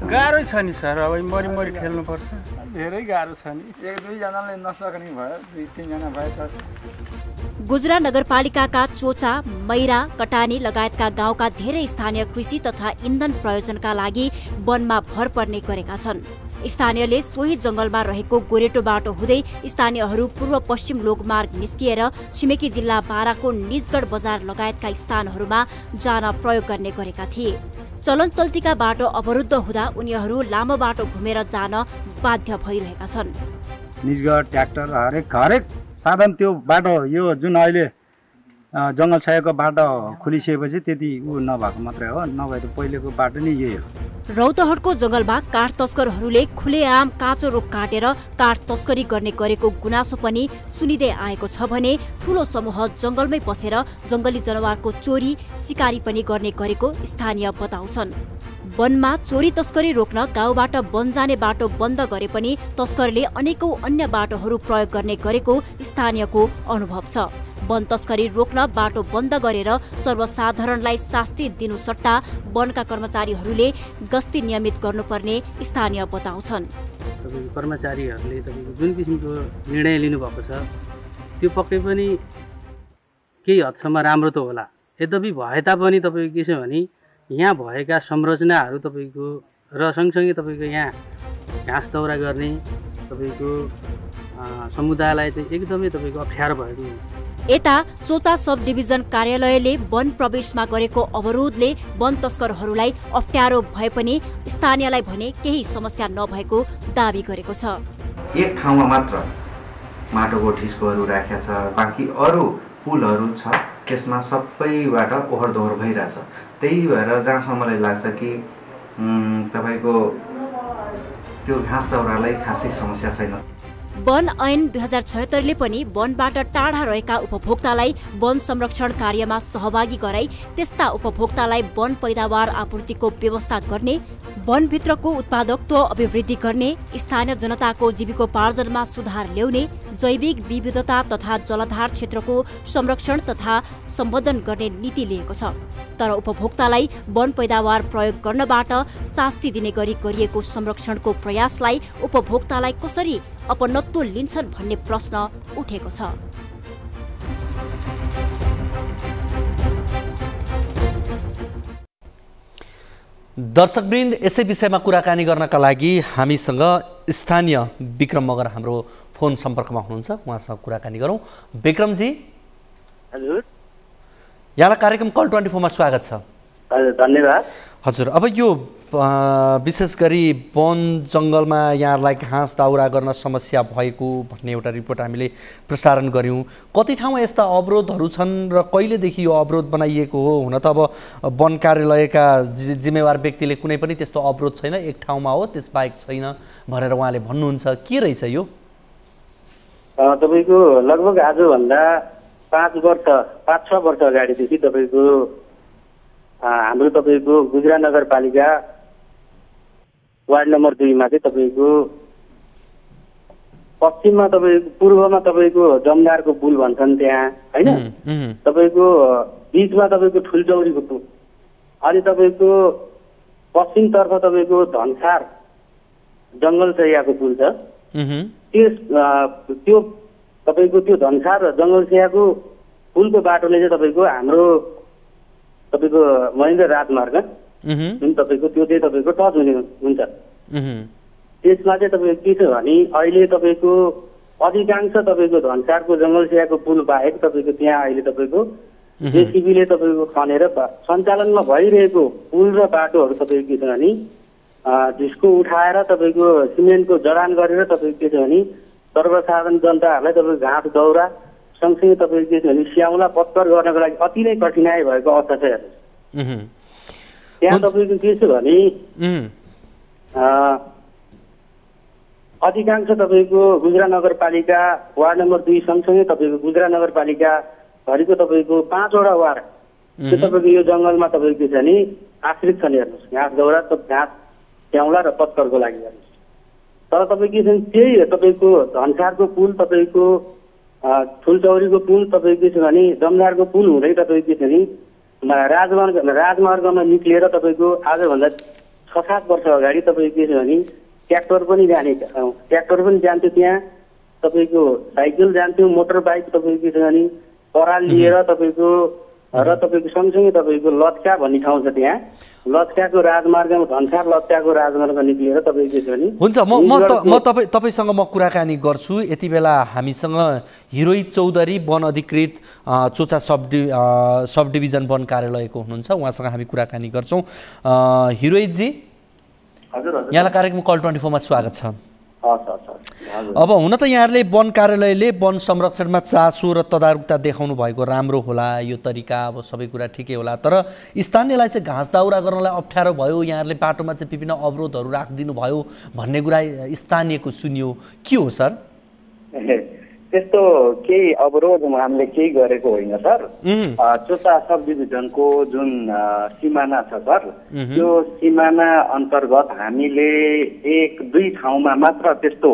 गाह्रो छ नि सर, अब मरी खेल्नुपर्छ, धेरै गाह्रो छ नि। एक दुईजनाले नसक्ने भयो, 2-3 जना भए त। गुजरा नगरपालिकाका चोचा, मैरा, कटानी लगायतका गाउँका धेरै स्थानीय कृषि तथा इन्धन प्रयोजनका लागि वनमा भर पर्ने गरेका छन्। स्थानीयले सोही जंगलमा रहेको गोरेटो बाटो हुँदै स्थानीयहरू पूर्व पश्चिम लोकमार्ग निस्किएर छिमेकी जिल्ला बाराको निजगढ बजार लगायतका स्थानहरूमा जान प्रयोग गर्ने गरेका थिए। चलन चल्तीका बाटो अवरुद्ध हुँदा उनीहरू लामो बाटो घुमेर जान बाध्य भइरहेका छन्। निजगढ ट्र्याक्टर हरेक साधन त्यो बाटो यो जुन अहिले जङ्गल छाएको बाटो खुलिसकेपछि त्यति नभएको मात्रै हो, नभए त पहिलेको बाटो नै यही हो। रौतहटको जंगलमा काठ तस्करहरूले खुलेआम काँचो रुख काटेर काठ तस्करी गर्ने गरेको गुनासो पनि सुनिँदै आएको छ भने ठूलो समूह जंगलमै पसेर जंगली जनावरको चोरी, सिकारी पनि गर्ने गरेको स्थानीय बताउँछन्। वनमा चोरी तस्करी रोक्न गाउँबाट वन जाने बाटो बन्द गरे पनि तस्करले अनेकौं अन्य बाटोहरू प्रयोग गर्ने गरेको स्थानीयको अनुभव छ। वन तस्करी रोक्न बाटो बन्द गरेर सर्वसाधारणलाई शास्ति दिनु सट्टा वनका कर्मचारीहरूले गस्ती नियमित गर्नुपर्ने स्थानीय बताउँछन्। तपाईको कर्मचारीहरूले तपाईको जुन किसिमको निर्णय लिनुभएको छ त्यो पक्कै पनि केही हदसम्म राम्रो त होला। यद्यपि भए तापनि तपाईको के छ भने यहाँ भएका संरचनाहरू तपाईको र सँगसँगै तपाईको यहाँ घाँस दौरा गर्ने तपाईको समुदायलाई चाहिँ एकदमै तपाईको अप्ठ्यारो भएको। यता चोचा सब डिभिजन कार्यालयले वन प्रवेशमा गरेको अवरोधले वन तस्करहरूलाई अप्ठ्यारो भए पनि स्थानीयलाई भने केही समस्या नभएको दावी गरेको छ। एक ठाउँमा मात्र माटोको ठिस्कोहरू राखेको छ, बाँकी अरू पुलहरू छ त्यसमा सबैबाट ओहोर दोहोर भइरहेछ। त्यही भएर जहाँसम्म मलाई लाग्छ कि तपाईको त्यो घाँस दाउरालाई खासै समस्या छैन। वन ऐन 2076ले पनि वनबाट टाढा रहेका उपभोक्तालाई वन संरक्षण कार्यमा सहभागी गराई त्यस्ता उपभोक्तालाई वन पैदावार आपूर्तिको व्यवस्था गर्ने, वनभित्रको उत्पादकत्व अभिवृद्धि गर्ने, स्थानीय जनताको जीविकोपार्जनमा सुधार ल्याउने, जैविक विविधता तथा जलाधार क्षेत्रको संरक्षण तथा सम्वर्धन गर्ने नीति लिएको छ। तर उपभोक्तालाई वन पैदावार प्रयोग गर्नबाट शास्ति दिने गरी गरिएको संरक्षणको प्रयासलाई उपभोक्तालाई कसरी अपनत्व लिन्छन् भन्ने प्रश्न उठेको छ। दर्शकवृन्द, यसै विषयमा कुराकानी गर्नका लागि हामीसँग स्थानीय विक्रम मगर हाम्रो फोन सम्पर्कमा हुनुहुन्छ। उहाँसँग कुराकानी गरौँ। विक्रमजी, हजुर, यहाँलाई कार्यक्रम कल 24 मा स्वागत छ। हजुर, धन्यवाद। हजुर, अब यो विशेष गरी वन जङ्गलमा यहाँहरूलाई घाँस दाउरा गर्न समस्या भएको भन्ने एउटा रिपोर्ट हामीले प्रसारण गऱ्यौँ। कति ठाउँमा यस्ता अवरोधहरू छन् र कहिलेदेखि यो अवरोध बनाइएको हो? हुन त अब वन कार्यालयका जिम्मेवार व्यक्तिले कुनै पनि त्यस्तो अवरोध छैन, एक ठाउँमा हो, त्यसबाहेक छैन भनेर उहाँले भन्नुहुन्छ। के रहेछ यो? तपाईँको लगभग आजभन्दा 5-6 वर्ष अगाडिदेखि तपाईँको हाम्रो तपाईँको गुजरा नगरपालिका वार्ड नम्बर 2 मा चाहिँ तपाईँको पश्चिममा तपाईँको पूर्वमा तपाईँको जमदारको पुल भन्छन् त्यहाँ, होइन? तपाईँको बिचमा तपाईँको ठुलचौरीको पुल, अनि तपाईँको पश्चिमतर्फ तपाईँको धनसार जङ्गल सैयाको पुल छ। त्यो तपाईँको त्यो धनसार र जङ्गल सैयाको पुलको बाटोले चाहिँ तपाईँको हाम्रो तपाईँको महेन्द्र राजमार्ग जुन तपाईँको त्यो चाहिँ तपाईँको टच हुने हुन्छ। त्यसमा चाहिँ तपाईँको के छ भने अहिले तपाईँको अधिकांश तपाईँको धनसारको जङ्गल सैयाको पुल बाहेक तपाईँको त्यहाँ अहिले तपाईँको जेसिबीले तपाईँको खनेर सञ्चालनमा भइरहेको पुल र बाटोहरू तपाईँको के छ भने झिस्को उठाएर तपाईँको सिमेन्टको जडान गरेर तपाईँको के छ भने सर्वसाधारण जनताहरूलाई तपाईँको घाँस दाउरा सँगसँगै तपाईँको के छ भने स्याउला पत्कर गर्नको लागि अति नै कठिनाइ भएको अवस्था छ। त्यहाँ तपाईँको के छ भने अधिकांश तपाईँको गुजरा नगरपालिका वार्ड नम्बर 2 सँगसँगै तपाईँको गुजरा नगरपालिका भरिको तपाईँको 5वटा वार्ड त्यो तपाईँको यो जङ्गलमा तपाईँको के छ भने आश्रित छन्। हेर्नुहोस्, घाँस दाउरा, घाँस स्याउला र पत्करको लागि हेर्नुहोस्। तर तपाईँको के छ भने त्यही तपाईँको धनसारको पुल, तपाईँको ठुलचौरीको पुल, तपाईँको के छ भने जमदारको पुल हुँदै तपाईँको के छ भने राजमार्गमा निक्लिएर तपाईँको आजभन्दा 6-7 वर्ष अगाडि तपाईँको के छ भने ट्र्याक्टर पनि जान्थ्यो त्यहाँ, तपाईँको साइकल जान्थ्यो, मोटर बाइक तपाईँको के छ भने पराल लिएर तपाईँको र तपाईँको सँगसँगै तपाईँको लत्का भन्ने ठाउँ छ त्यहाँ लत्काको राजमार्गमा धनसार लत्काको राजमार्ग निक्लिएर तपाईँको के छ भने हुन्छ म तपाईसँग म कुराकानी गर्छु। यति बेला हामीसँग हिरोई चौधरी वन अधिकृत चोचा सब डिभिजन वन कार्यालयको हुनुहुन्छ, उहाँसँग हामी कुराकानी गर्छौँ। हिरोईजी यहाँलाई कार्यक्रम कल 24 मा स्वागत छ। अब हुन त यहाँहरूले वन कार्यालयले वन संरक्षणमा चासो र तदारुकता देखाउनु भएको राम्रो होला, यो तरिका अब सबै कुरा ठिकै होला, तर स्थानीयलाई चाहिँ घाँस दाउरा गर्नलाई अप्ठ्यारो भयो, यहाँहरूले बाटोमा चाहिँ विभिन्न अवरोधहरू राखिदिनु भयो भन्ने कुरा स्थानीयको सुनियो, के हो सर? त्यस्तो केही अवरोध हामीले केही गरेको होइन सर। चोचा सब डिभिजनको जुन सिमाना छ सर, त्यो सिमाना अन्तर्गत हामीले 1-2 ठाउँमा मात्र त्यस्तो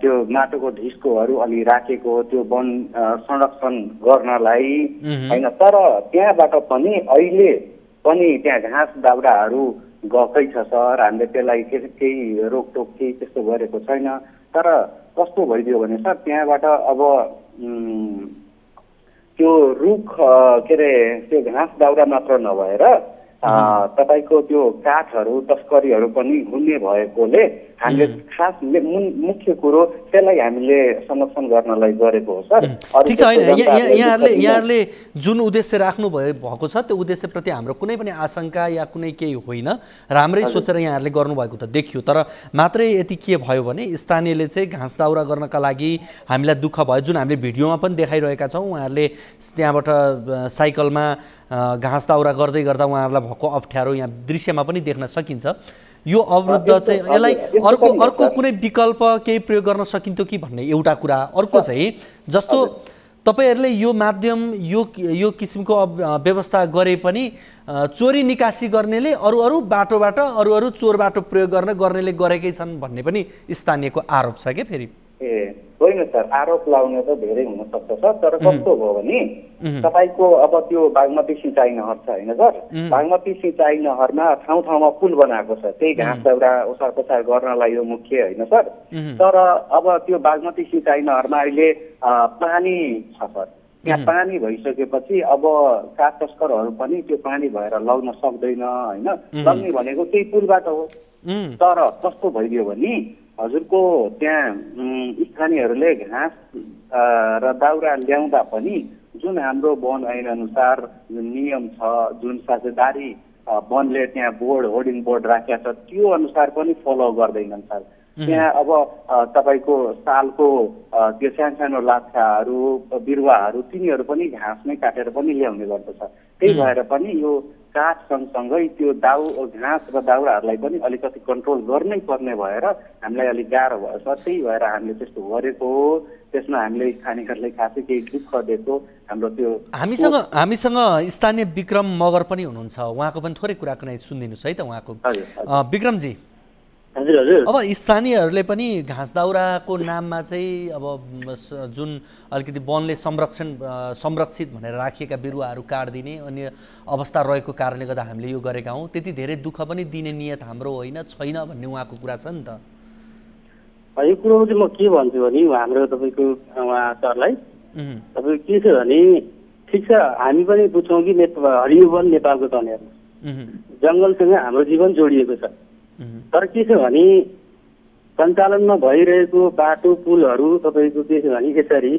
त्यो माटोको ढिस्कोहरू अलि राखेको त्यो वन संरक्षण गर्नलाई होइन, तर त्यहाँबाट पनि अहिले पनि त्यहाँ घाँस दाउराहरू गएकै छ सर। हामीले त्यसलाई केही रोकटोक केही त्यस्तो गरेको छैन। तर कस्तो भइदियो भने सर त्यहाँबाट अब त्यो रुख के अरे त्यो घाँस दाउरा मात्र नभएर तपाईँको त्यो काठहरू तस्करीहरू पनि हुने भएकोले हामीले खास मुख्य कुरो त्यसलाई हामीले संरक्षण गर्नलाई गरेको हो सर। ठिक छ, यहाँहरूले जुन उद्देश्य राख्नु भएको छ त्यो उद्देश्यप्रति हाम्रो कुनै पनि आशंका या कुनै केही होइन, राम्रै सोचेर यहाँहरूले गर्नुभएको त देखियो। तर मात्रै यति के भयो भने स्थानीयले चाहिँ घाँस दाउरा गर्नका लागि हामीलाई दुःख भयो, जुन हामीले भिडियोमा पनि देखाइरहेका छौँ। उहाँहरूले त्यहाँबाट साइकलमा घाँस दाउरा गर्दै गर्दा उहाँहरूलाई भएको अप्ठ्यारो यहाँ दृश्यमा पनि देख्न सकिन्छ। यो अवरुद्ध चाहिँ यसलाई अर्को कुनै विकल्प केही प्रयोग गर्न सकिन्थ्यो कि भन्ने एउटा कुरा। अर्को चाहिँ जस्तो तपाईहरूले यो माध्यम यो किसिमको व्यवस्था गरे पनि चोरी निकासी गर्नेले अरू बाटोबाट अरू चोर बाटो प्रयोग गर्नेले गरेकै छन् भन्ने पनि स्थानीयको आरोप छ के? फेरि होइन सर, आरोप लाउने त धेरै हुन सक्छ सर, तर कस्तो भयो भने तपाईँको अब त्यो बागमती सिँचाइ नहर छ होइन सर, बागमती सिँचाइ नहरमा ठाउँ ठाउँमा पुल बनाएको छ, त्यही घाँस दाउरा ओसार पसार गर्नलाई यो मुख्य होइन सर। तर अब त्यो बागमती सिँचाइ नहरमा अहिले पानी छ सर, त्यहाँ पानी भइसकेपछि अब काठ तस्करहरू पनि त्यो पानी भएर लग्न सक्दैन होइन, लग्ने भनेको त्यही पुलबाट हो। तर कस्तो भइदियो भने हजुरको त्यहाँ स्थानीयहरूले घाँस र दाउरा ल्याउँदा पनि जुन हाम्रो वन ऐन अनुसार जुन नियम छ, जुन साझेदारी वनले त्यहाँ होर्डिङ बोर्ड राखेको छ त्यो अनुसार पनि फलो गर्दैनन् सर। त्यहाँ अब तपाईँको सालको त्यो सानो लाछाहरू बिरुवाहरू तिनीहरू पनि घाँस नै काटेर पनि ल्याउने गर्दछ। त्यही भएर पनि यो काठ सँगसँगै त्यो घाँस र दाउराहरूलाई पनि अलिकति कन्ट्रोल गर्नै पर्ने भएर हामीलाई अलिक गाह्रो भयो सर। त्यही भएर हामीले त्यस्तो गरेको हो। त्यसमा हामीले स्थानीयहरूले खासै केही दुःख दिएको हाम्रो त्यो हामीसँग स्थानीय विक्रम मगर पनि हुनुहुन्छ, उहाँको पनि थोरै कुराकानी सुनिदिनुहोस् है त उहाँको। विक्रमजी, हजुर हजुर, अब स्थानीयहरूले पनि घाँस दाउराको नाममा चाहिँ अब जुन अलिकति वनले संरक्षित भनेर राखिएका बिरुवाहरू काटिदिने अन्य अवस्था रहेको कारणले गर्दा हामीले यो गरेका हौँ, त्यति धेरै दुःख पनि दिने नियत हाम्रो छैन भन्ने उहाँको कुरा छ नि त। यो कुरो चाहिँ म के भन्छु भने हाम्रो तपाईँको उहाँ सरलाई तपाईँको के छ भने ठिक छ, हामी पनि बुझ्छौँ कि हरियो वन नेपालको तनेर जङ्गलसँग हाम्रो जीवन जोडिएको छ। तर के छ भने सञ्चालनमा भइरहेको बाटो पुलहरू तपाईँको के छ भने यसरी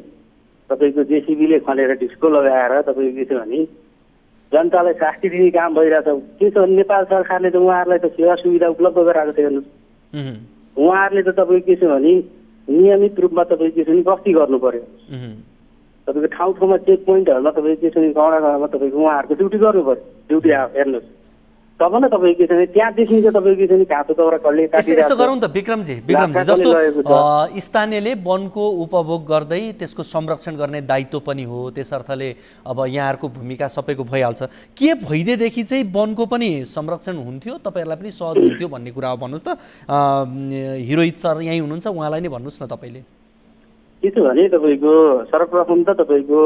तपाईँको जेसिबीले खनेर ढिस्को लगाएर तपाईँको के छ भने जनतालाई शास्ति दिने काम भइरहेछ। के छ भने नेपाल सरकारले त उहाँहरूलाई त सेवा सुविधा उपलब्ध गराएको छ। हेर्नुहोस्, उहाँहरूले त तपाईँको के छ भने नियमित रूपमा तपाईँको के छ भने गस्ती गर्नु पर्यो। तपाईँको ठाउँ ठाउँमा चेक पोइन्टहरूमा तपाईँको के छ भने गाउँडा गाउँमा तपाईँको उहाँहरूको ड्युटी गर्नु पर्यो। ड्युटी हेर्नुहोस् तब न तपाईँको के छ भने त्यहाँदेखि चाहिँ तपाईँको के छ भने घाँसो दाउरा कसले काटिरहेको छ। यसो गरौँ त विक्रमजी, जस्तो स्थानीयले वनको उपभोग गर्दै त्यसको संरक्षण गर्ने दायित्व पनि हो, त्यस अर्थले अब यहाँहरूको भूमिका सबैको भइहाल्छ। के भइदिएदेखि चाहिँ वनको पनि संरक्षण हुन्थ्यो, तपाईँहरूलाई पनि सहज हुन्थ्यो भन्ने कुरा हो। भन्नुहोस् त, हिरोहित सर यहीँ हुनुहुन्छ, उहाँलाई नै भन्नुहोस् न तपाईँले। के छ भने तपाईँको सर्वप्रथम त तपाईँको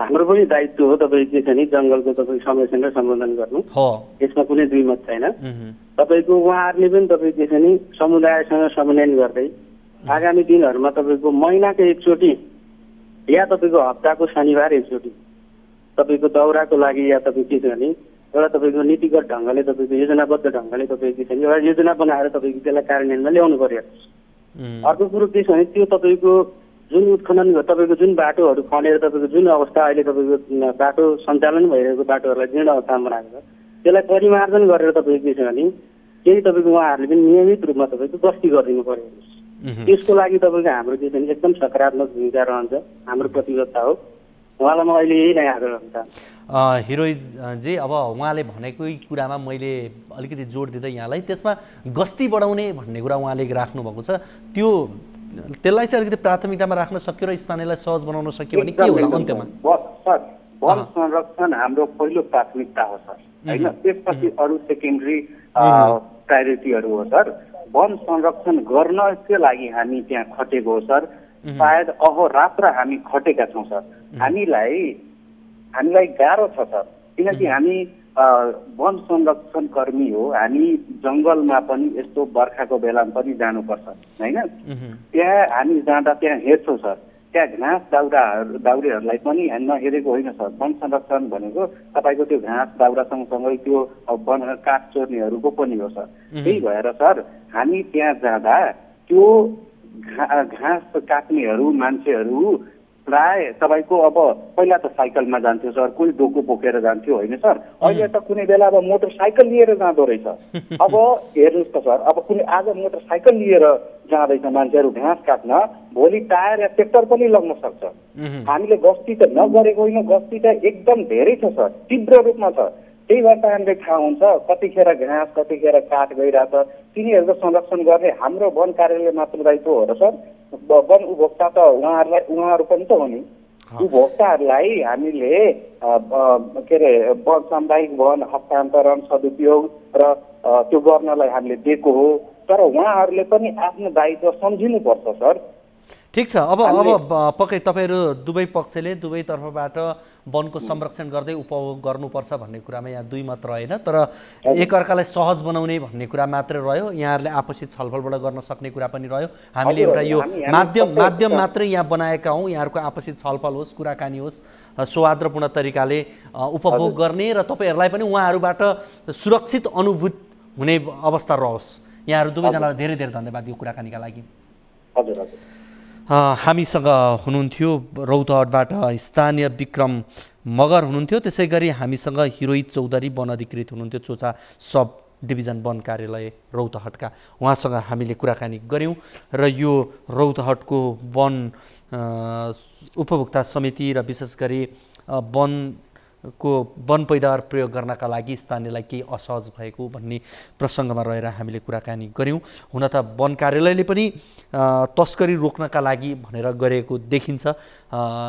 हाम्रो पनि दायित्व हो तपाईँको के छ भने जङ्गलको तपाईँको संरक्षण र सम्बोधन गर्नु, यसमा कुनै दुई मत छैन। तपाईँको उहाँहरूले पनि तपाईँको के छ भने समुदायसँग समन्वय गर्दै आगामी दिनहरूमा तपाईँको महिनाको एकचोटि या तपाईँको हप्ताको शनिबार एकचोटि तपाईँको दौराको लागि या तपाईँ के छ भने एउटा तपाईँको नीतिगत ढङ्गले तपाईँको योजनाबद्ध ढङ्गले तपाईँ के छ भने एउटा योजना बनाएर तपाईँको त्यसलाई कार्यान्वयनमा ल्याउनु पर्यो। अर्को कुरो के छ भने त्यो तपाईँको जुन उत्खनन तपाईँको जुन बाटोहरू खनेर तपाईँको जुन अवस्था अहिले तपाईँको बाटो सञ्चालन भइरहेको बाटोहरूलाई जीर्ण अवस्थामा बनाएको छ त्यसलाई परिमार्जन गरेर तपाईँको के छ भने केही तपाईँको उहाँहरूले पनि नियमित रूपमा तपाईँको गस्ती गरिदिनु पर्यो। त्यसको लागि तपाईँको हाम्रो के छ भने एकदम सकारात्मक भूमिका रहन्छ, हाम्रो प्रतिबद्धता हो। उहाँलाई म अहिले यही नै आग्रह गर्न चाहन्छु। हिरोइजी, अब उहाँले भनेकै कुरामा मैले अलिकति जोड दिँदै यहाँलाई त्यसमा गस्ती बढाउने भन्ने कुरा उहाँले राख्नुभएको छ, त्यसलाई चाहिँ अलिकति प्राथमिकतामा राख्न सक्यो र स्थानीयलाई सहज बनाउन सक्यो भने के होला अन्त्यमा? वन संरक्षण हाम्रो पहिलो प्राथमिकता हो सर, होइन? त्यसपछि अरू सेकेन्डरी प्रायोरिटीहरू हो सर। वन संरक्षण गर्नकै लागि हामी त्यहाँ खटेको हो सर। सायद अहोरात्र हामी खटेका छौँ सर। हामीलाई गाह्रो छ सर, किनकि हामी वन संरक्षण कर्मी हो। हामी जङ्गलमा पनि यस्तो बर्खाको बेलामा पनि जानुपर्छ, होइन? त्यहाँ हामी जाँदा त्यहाँ हेर्छौँ सर, त्यहाँ घाँस दाउरेहरूलाई पनि नहेरेको होइन सर। वन संरक्षण भनेको तपाईँको त्यो घाँस दाउरा सँगसँगै त्यो वन काठ चोर्नेहरूको पनि हो सर। त्यही भएर सर हामी त्यहाँ जाँदा त्यो घाँस काट्नेहरू मान्छेहरू प्राय तपाईँको अब पहिला त साइकलमा जान्थ्यो सर, कोही डोको बोकेर जान्थ्यो, होइन सर? अहिले त कुनै बेला अब मोटरसाइकल लिएर जाँदो रहेछ। अब हेर्नुहोस् त सर, अब कुनै आज मोटरसाइकल लिएर जाँदैछ मान्छेहरू घाँस काट्न, भोलि टायर या ट्र्याक्टर पनि लग्न सक्छ। हामीले गस्ती त नगरेको होइन, गस्ती त एकदम धेरै छ सर, तीव्र रूपमा छ। त्यही भएर त हामीले थाहा हुन्छ कतिखेर घाँस कतिखेर काठ गइरहेछ। तिनीहरूको संरक्षण गर्ने हाम्रो वन कार्यालय मात्र दायित्व हो र सर। वन उपभोक्ता त उहाँहरू पनि त हो नि। उपभोक्ताहरूलाई हामीले के अरे वन सामुदायिक वन हस्तान्तरण सदुपयोग र त्यो गर्नलाई हामीले दिएको हो, तर उहाँहरूले पनि आफ्नो दायित्व सम्झिनुपर्छ सर। ठिक छ। अब पक्कै तपाईँहरू दुवै पक्षले दुवै तर्फबाट वनको संरक्षण गर्दै उपभोग गर्नुपर्छ भन्ने कुरामा यहाँ दुई मत रहेन, तर एकअर्कालाई सहज बनाउने भन्ने कुरा मात्रै रह्यो। यहाँहरूले आपसी छलफलबाट गर्न सक्ने कुरा पनि रह्यो। हामीले एउटा यो माध्यम मात्रै यहाँ बनाएका हौँ, यहाँहरूको आपसी छलफल होस्, कुराकानी होस्, सौहार्दपूर्ण तरिकाले उपभोग गर्ने र तपाईँहरूलाई पनि उहाँहरूबाट सुरक्षित अनुभूत हुने अवस्था रहोस्। यहाँहरू दुवैजनालाई धेरै धेरै धन्यवाद यो कुराकानीका लागि। हजुर हजुर। हामीसँग हुनुहुन्थ्यो रौतहटबाट स्थानीय विक्रम मगर हुनुहुन्थ्यो, त्यसै गरी हामीसँग हिरोहित चौधरी वन अधिकृत हुनुहुन्थ्यो चोचा सब डिभिजन वन कार्यालय रौतहटका। उहाँसँग हामीले कुराकानी गऱ्यौँ र यो रौतहटको वन उपभोक्ता समिति र विशेष गरी वन पैदावार प्रयोग गर्नका लागि स्थानीयलाई केही असहज भएको भन्ने प्रसङ्गमा रहेर हामीले कुराकानी गऱ्यौँ। हुन त वन कार्यालयले पनि तस्करी रोक्नका लागि भनेर गरेको देखिन्छ,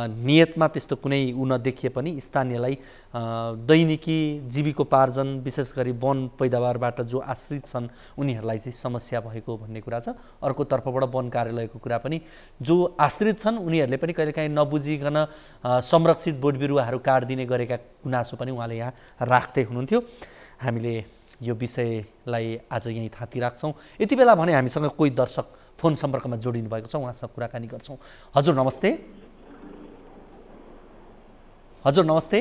नियतमा त्यस्तो कुनै नदेखिए पनि स्थानीयलाई दैनिकी जीविकोपार्जन विशेष गरी वन पैदावारबाट जो आश्रित छन् उनीहरूलाई चाहिँ समस्या भएको भन्ने कुरा छ। अर्कोतर्फबाट वन कार्यालयको कुरा पनि जो आश्रित छन् उनीहरूले पनि कहिलेकाहीँ नबुझिकन संरक्षित बोटबिरुवाहरू काटिदिने गरेका गुनासो पनि उहाँले यहाँ राख्दै हुनुहुन्थ्यो। हामीले यो विषयलाई आज यहीँ थाती राख्छौँ। यति बेला भने हामीसँग कोही दर्शक फोन सम्पर्कमा जोडिनु भएको छ, उहाँसँग कुराकानी गर्छौँ। हजुर नमस्ते। हजुर नमस्ते,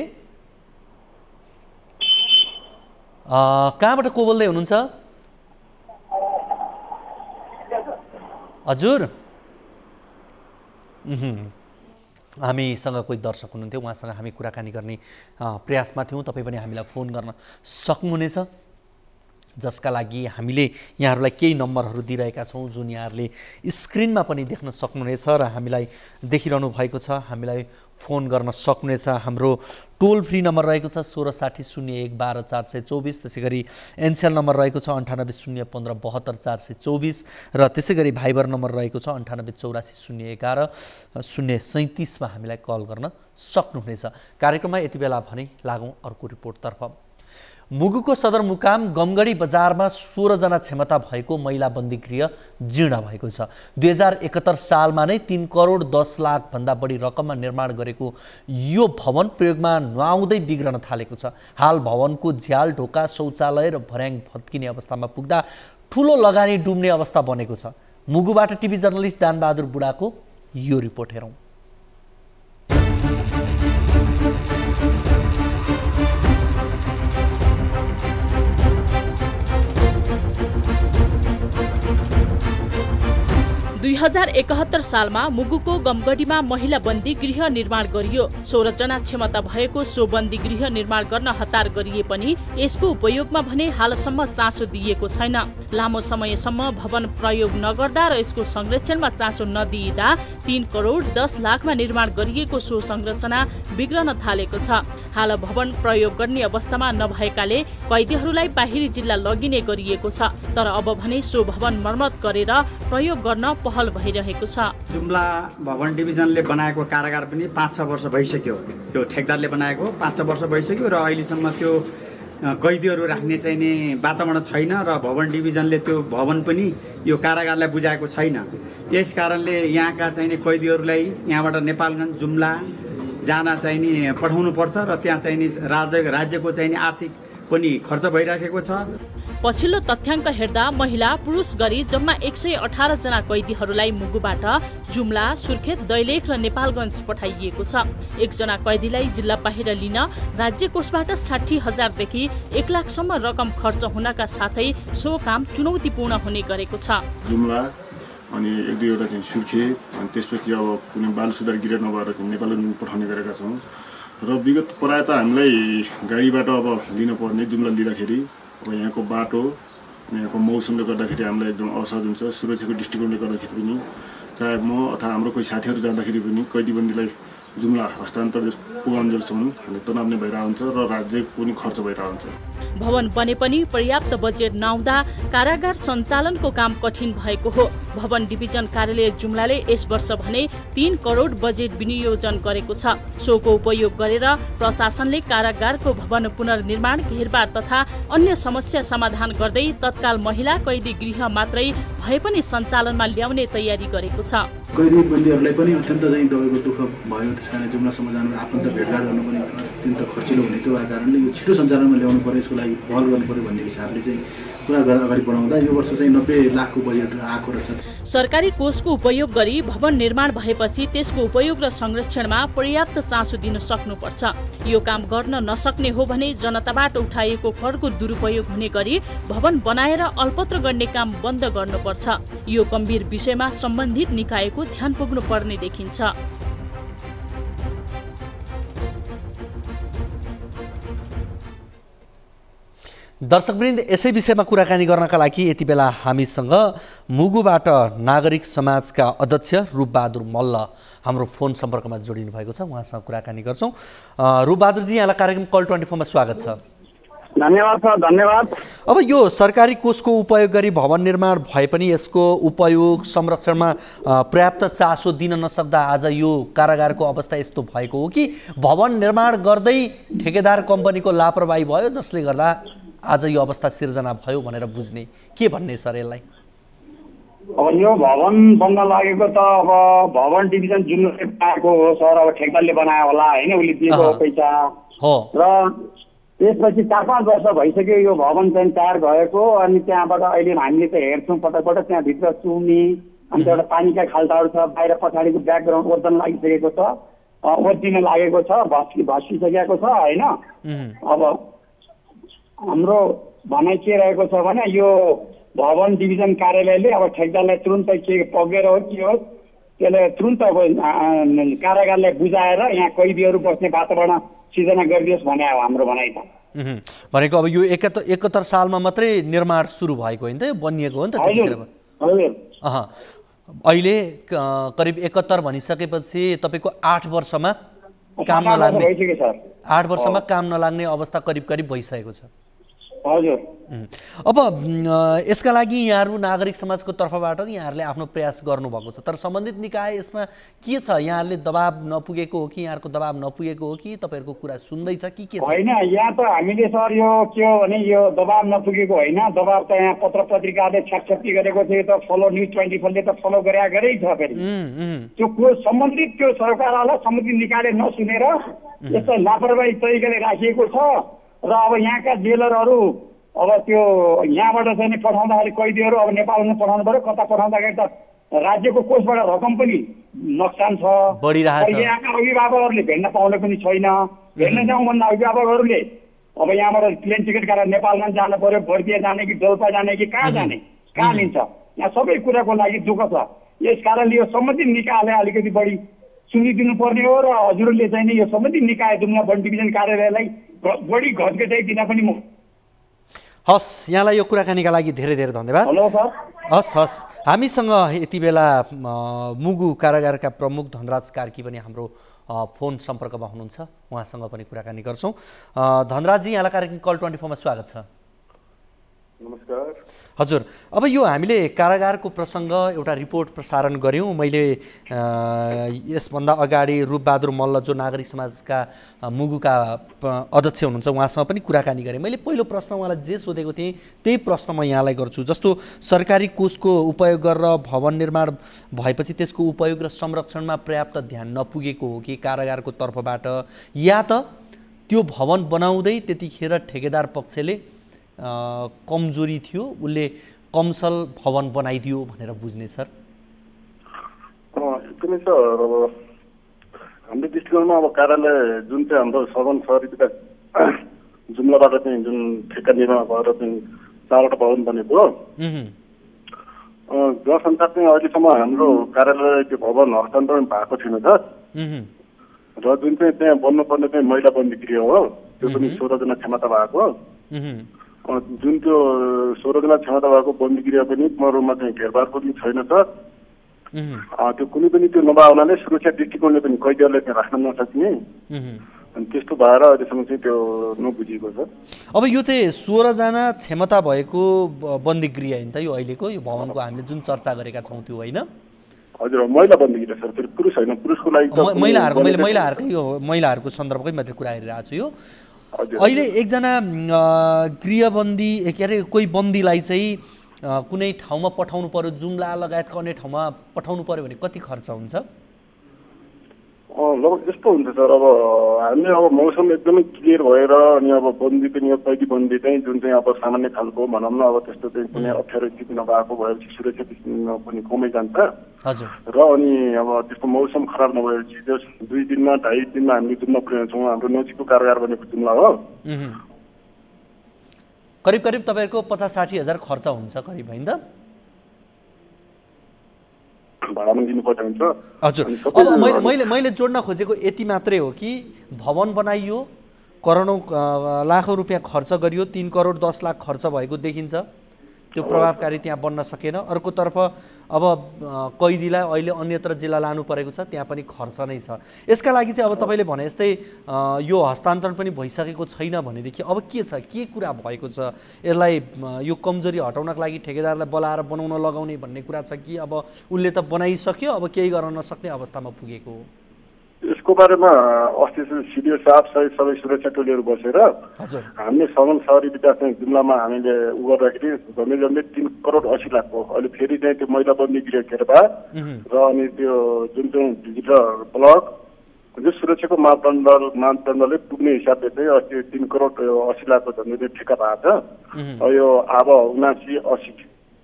कहाँबाट को बोल्दै हुनुहुन्छ? हजुर हामीसँग कोही दर्शक हुनुहुन्थ्यो, उहाँसँग हामी कुराकानी गर्ने प्रयासमा थियौँ। तपाईँ पनि हामीलाई फोन गर्न सक्नुहुनेछ, जसका लागि हामीले यहाँहरूलाई केही नम्बरहरू दिइरहेका छौँ जुन यहाँहरूले स्क्रिनमा पनि देख्न सक्नुहुनेछ र हामीलाई देखिरहनु भएको छ। हामीलाई फोन गर्न सक्नुहुनेछ। हाम्रो टोल फ्री नम्बर रहेको छ 1660 1 12 424, त्यसै गरी एनसेल नम्बर रहेको छ 98 015 72 424 र त्यसै गरी भाइबर नम्बर रहेको छ 98 84 011 037 हामीलाई कल गर्न सक्नुहुनेछ। कार्यक्रममा यति बेला भने लागौँ अर्को रिपोर्टतर्फ। मुगुको सदरमुकाम गमगढी बजारमा 16 जना क्षमता भएको महिला बन्दीगृह जीर्ण भएको छ। 2071 सालमा नै 3 करोड 10 लाख भन्दा बढी रकममा निर्माण गरेको यो भवन प्रयोगमा नआउँदै बिग्रन थालेको छ। हाल भवनको झ्याल ढोका शौचालय र भर्याङ भत्किने अवस्थामा पुग्दा ठुलो लगानी डुब्ने अवस्था बनेको छ। मुगुबाट टिभी जर्नलिस्ट दानबहादुर बुढाको यो रिपोर्ट हेरौँ। 2071 सालमा मुगुको गमगढीमा महिला बन्दी गृह निर्माण गरियो। 16 जना क्षमता भएको सो बन्दी गृह निर्माण गर्न हतार गरिए पनि यसको उपयोगमा भने हालसम्म चासो दिएको छैन। लामो समयसम्म भवन प्रयोग नगर्दा र यसको संरक्षणमा चासो नदिइदा 3 करोड 10 लाखमा निर्माण गरिएको सो संरचना बिग्रन थालेको छ। हाल भवन प्रयोग गर्ने अवस्थामा नभएकाले कैदीहरूलाई बाहिरी जिल्ला लगिने गरिएको छ। तर अब भने सो भवन मर्मत गरेर प्रयोग गर्न पहल भइरहेको छ। जुम्ला भवन डिभिजनले बनाएको कारागार पनि 5-6 वर्ष भइसक्यो। त्यो ठेकदारले बनाएको 5-6 वर्ष भइसक्यो र अहिलेसम्म त्यो कैदीहरू राख्ने चाहिने वातावरण छैन र भवन डिभिजनले त्यो भवन पनि यो कारागारलाई बुझाएको छैन। यस कारणले यहाँका चाहिने कैदीहरूलाई यहाँबाट नेपालगञ्ज जुम्ला जान चाहिने पठाउनु पर्छ र त्यहाँ चाहिने राज्यको चाहिने आर्थिक पनि खर्च भइराखेको छ। पछिल्लो तथ्याङ्क हेर्दा महिला पुरुष गरी जम्मा 118 जना कैदीहरूलाई मुगुबाट जुम्ला, सुर्खेत, दैलेख र नेपालगञ्ज पठाइएको छ। एकजना कैदीलाई जिल्ला बाहिर लिन राज्य कोषबाट 60,000 देखि 1 लाखसम्म रकम खर्च हुनका साथै सो काम चुनौतीपूर्ण हुने गरेको छ। जुम्ला अनि 1-2 चाहिँ सुर्खेत अनि त्यसपछि अब कुनै बाल सुधार गृह नभएर चाहिँ नेपालगञ्ज पठाउने गरेका छौँ र विगत प्रायः त हामीलाई गाडीबाट अब लिनुपर्ने जुम्ला लिँदाखेरि अब यहाँको बाटो यहाँको मौसमले गर्दाखेरि हामीलाई एकदम असहज हुन्छ। सुरक्षाको दृष्टिकोणले गर्दाखेरि पनि चाहे म अथवा हाम्रो कोही साथीहरू जाँदाखेरि पनि कैदीबन्दीलाई जुम्ला हस्तान्तरण पुगाउन्जेलसम्म हामी तनाव नै भइरहेको हुन्छ र राज्यको पनि खर्च भइरहेको हुन्छ। भवन बने पनि पर्याप्त बजेट नआउँदा कारागार सञ्चालनको काम कठिन भएको हो। भवन डिभिजन कार्यालय जुम्लाले यस वर्ष भने 3 करोड बजेट विनियोजन गरेको छ। सोको उपयोग गरेर प्रशासनले कारागारको भवन पुनर्निर्माण, घेरबार तथा अन्य समस्या समाधान गर्दै तत्काल महिला कैदी गृह मात्रै भए पनि सञ्चालनमा ल्याउने तयारी गरेको छ। कैदी बन्दीहरूलाई पनि अत्यन्त चाहिँ तपाईँको दुःख भयो। त्यसकारण जुम्लासम्म जानु आफन्त भेटघाट गर्नु पनि अत्यन्त खर्चिलो हुने त्यो कारणले यो छिटो सञ्चालनमा ल्याउनु पर्यो, यसको लागि पहल गर्नु पर्यो भन्ने हिसाबले चाहिँ पुरा गरेर अगाडि बढाउँदा यो वर्ष चाहिँ 90 लाखको बजेट आएको रहेछ। सरकारी कोषको उपयोग गरी भवन निर्माण भएपछि त्यसको उपयोग र संरक्षणमा पर्याप्त चासो दिन सक्नुपर्छ। यो काम गर्न नसक्ने हो भने जनताबाट उठाइएको करको दुरुपयोग हुने गरी भवन बनाएर अल्पत्र गर्ने काम बन्द गर्नुपर्छ। यो गम्भीर विषयमा सम्बन्धित निकायको ध्यान पुग्नु पर्ने देखिन्छ। दर्शकवृन्द, यसै विषयमा कुराकानी गर्नका लागि यति बेला हामीसँग मुगुबाट नागरिक समाजका अध्यक्ष रूपबहादुर मल्ल हाम्रो फोन सम्पर्कमा जोडिनु भएको छ। उहाँसँग कुराकानी गर्छौँ। रूपबहादुरजी, यहाँलाई कार्यक्रम कल 24 मा स्वागत छ। धन्यवाद सर, धन्यवाद। अब यो सरकारी कोषको उपयोग गरी भवन निर्माण भए पनि यसको उपयोग संरक्षणमा पर्याप्त चासो दिन नसक्दा आज यो कारागारको अवस्था यस्तो भएको हो कि भवन निर्माण गर्दै ठेकेदार कम्पनीको लापरवाही भयो जसले गर्दा आज यो अवस्था सिर्जना भयो भनेर बुझ्ने के भन्ने सर यसलाई? अब यो भवन बन्न लागेको त अब भवन डिभिजन जुन पाएको हो सर, अब ठेकेदारले बनायो होला होइन, उसले दिएको पैसा हो र त्यसपछि 4-5 वर्ष भइसक्यो यो भवन चाहिँ तयार भएको। अनि त्यहाँबाट अहिले हामीले त हेर्छौँ पटक त्यहाँभित्र चुम्नी अनि एउटा पानीका खाल्टाहरू छ, बाहिर पछाडिको ब्याकग्राउन्ड ओर्दन लागिसकेको छ, ओर्दिन लागेको छ, भस्किसकेको छ होइन। अब हाम्रो भनाइ के रहेको छ भने यो भवन डिभिजन कार्यालयले अब ठेकदारलाई तुरुन्तै के पगेर हो कि हो त्यसले तुरुन्त अब कारागारलाई बुझाएर यहाँ कैदीहरू बस्ने वातावरण सिर्जना गरिदियोस् भने हो हाम्रो भनाइ त। भनेको अब यो 71 सालमा मात्रै निर्माण सुरु भएको होइन त, बनिएको हो नि त त्यतिखेर? अहिले करिब 71 भनिसकेपछि तपाईँको 8 वर्षमा काम नलाग्ने 8 वर्षमा काम नलाग्ने अवस्था करिब भइसकेको छ। हजुर। अब यसका लागि यहाँहरू नागरिक समाजको तर्फबाट यहाँहरूले आफ्नो प्रयास गर्नुभएको छ, तर सम्बन्धित निकाय यसमा के छ? यहाँहरूले दबाब नपुगेको हो कि यहाँहरूको दबाब नपुगेको हो कि तपाईँहरूको कुरा सुन्दैछ कि के छ? होइन, यहाँ त हामीले सर यो के हो भने यो दबाब नपुगेको होइन, दबाब त यहाँ पत्र पत्रिकाले छ्यापछ्यापी गरेको थियो त, फलो न्युज 24ले त फलो गरै छ। फेरि त्यो सम्बन्धित त्यो सरकारवाला सम्बन्धित निकायले नसुनेर यसलाई लापरवाही तरिकाले राखिएको छ र अब यहाँका जेलरहरू अब त्यो यहाँबाट चाहिँ पठाउँदाखेरि कैदीहरू अब नेपालमा पठाउनु पर्यो, कता पठाउँदाखेरि त राज्यको कोषबाट रकम पनि नोक्सान छ, यहाँका अभिभावकहरूले भेट्न पाउने पनि छैन। भेट्न जाउँ भन्दा अभिभावकहरूले अब यहाँबाट प्लेन टिकट काटेर नेपालगञ्ज जानु पर्यो, बर्दिया जाने कि डोल्पा जाने कि कहाँ जाने, कहाँ लिन्छ, यहाँ सबै कुराको लागि दुःख छ। यस कारणले यो सम्बन्धित निकायलाई अलिकति बढी सुनिदिनु पर्ने हो र हजुरले चाहिँ नि यो सम्बन्धित निकाय जुम्ला वन डिभिजन कार्यालयलाई बढी घटघटाइ दिन पनि म हस् यहाँलाई यो कुराकानीका लागि धेरै धेरै धन्यवाद। Hello sir. हस् हामीसँग यति बेला मुगु कारागारका प्रमुख धनराज कार्की पनि हाम्रो फोन सम्पर्कमा हुनुहुन्छ, उहाँसँग पनि कुराकानी गर्छौँ। धनराजजी यहाँलाई कार्यक्रम कल 24 मा स्वागत छ। नमस्कार हजुर। अब यो हामीले कारागारको प्रसङ्ग एउटा रिपोर्ट प्रसारण गऱ्यौँ। मैले यसभन्दा अगाडि रूपबहादुर मल्ल जो नागरिक समाजका मुगुका अध्यक्ष हुनुहुन्छ उहाँसँग पनि कुराकानी गरेँ। मैले पहिलो प्रश्न उहाँलाई जे सोधेको थिएँ त्यही प्रश्न म यहाँलाई गर्छु। जस्तो सरकारी कोषको उपयोग गरेर भवन निर्माण भएपछि त्यसको उपयोग र संरक्षणमा पर्याप्त ध्यान नपुगेको हो कि कारागारको तर्फबाट, या त त्यो भवन बनाउँदै त्यतिखेर ठेकेदार पक्षले कमजोरी थियो, उसले कमसल भवन बनाइदियो भनेर बुझ्ने सर? एकदमै सर, अब हाम्रो दृष्टिकोणमा अब कार्यालय जुन चाहिँ हाम्रो सदन सहरी विकास जुम्लाबाट चाहिँ जुन ठेक्का निर्माण भएर चाहिँ 4वटा भवन बनेको हो, जनसञ्चार चाहिँ अहिलेसम्म हाम्रो कार्यालय त्यो भवन हस्तान्तरण भएको थिएन सर। र जुन चाहिँ त्यहाँ बन्नुपर्ने चाहिँ महिला बन्दी गृह हो त्यो पनि 16 जना क्षमता भएको, जुन त्यो 16 जना क्षमता भएको बन्दी गृह पनि पूर्ण रूपमा चाहिँ घेरबारको पनि छैन सर। त्यो कुनै पनि त्यो नभए हुनाले सुरक्षा दृष्टिकोणले पनि कैदीहरूलाई त्यहाँ राख्न नसक्ने, अनि त्यस्तो भएर अहिलेसम्म चाहिँ त्यो नबुझिएको छ। अब यो चाहिँ 16 जना क्षमता भएको बन्दी गृह होइन त यो अहिलेको यो भवनको हामीले जुन चर्चा गरेका छौँ त्यो होइन? हजुर, महिला बन्दी गृह सर, त्यो पुरुष होइन, पुरुषको लागि महिलाहरूको यो महिलाहरूको सन्दर्भकै मात्रै कुरा गरिरहेको छु। यो अहिले एकजना गृहबन्दी के अरे कोही बन्दीलाई चाहिँ कुनै ठाउँमा पठाउनु पर्यो, जुम्ला लगायतका अन्य ठाउँमा पठाउनु पर्यो भने कति खर्च हुन्छ? लगभग यस्तो हुन्छ सर, अब हामी अब मौसम एकदमै क्लियर भएर अनि अब बन्दी पनि कैदी बन्दी चाहिँ जुन चाहिँ अब सामान्य खालको भनौँ न, अब त्यस्तो चाहिँ कुनै अप्ठ्यारो स्थिति नभएको भएपछि सुरक्षा पनि कमै जान्छ। र अनि अब त्यस्तो मौसम खराब नभएपछि जस 2 दिनमा 2.5 दिनमा हामी जुम्ला पुर्याउँछौँ। हाम्रो नजिकको कारागार भनेको जुम्ला हो। करिब करिब तपाईँको 50-60 हजार खर्च हुन्छ करिब, होइन त? भाडामा दिनुपर्ने हुन्छ। हजुर। अब मैले जोड्न खोजेको यति मात्रै हो कि भवन बनाइयो, करोडौँ लाखौँ रुपियाँ खर्च गरियो, 3 करोड 10 लाख खर्च भएको देखिन्छ, त्यो प्रभावकारी त्यहाँ बन्न सकेन। अर्कोतर्फ अब कैदीलाई अहिले अन्यत्र जिल्ला लानु परेको छ, त्यहाँ पनि खर्च नै छ। यसका लागि चाहिँ अब तपाईँले भने जस्तै यो हस्तान्तरण पनि भइसकेको छैन भनेदेखि अब के छ, के कुरा भएको छ? यसलाई यो कमजोरी हटाउनको लागि ठेकेदारलाई बोलाएर बनाउन लगाउने भन्ने कुरा छ कि अब उसले त बनाइसक्यो, अब केही गर्न नसक्ने अवस्थामा पुगेको हो? यसको बारेमा अस्ति सिडिओ साहब सहित सबै सुरक्षा टोलीहरू बसेर हामीले सदन सहरी विकास जुम्लामा हामीले उ गर्दाखेरि झन्डै 3 करोड 80 लाख हो। अहिले फेरि चाहिँ त्यो महिला बन्दी गृह घेरबा र अनि त्यो जुन चाहिँ डिजिटल ब्लक जो सुरक्षाको मापदण्डले पुग्ने हिसाबले चाहिँ अस्ति 3 करोड 80 लाखको झन्डै ठेक्का भएको छ। यो अब 79-80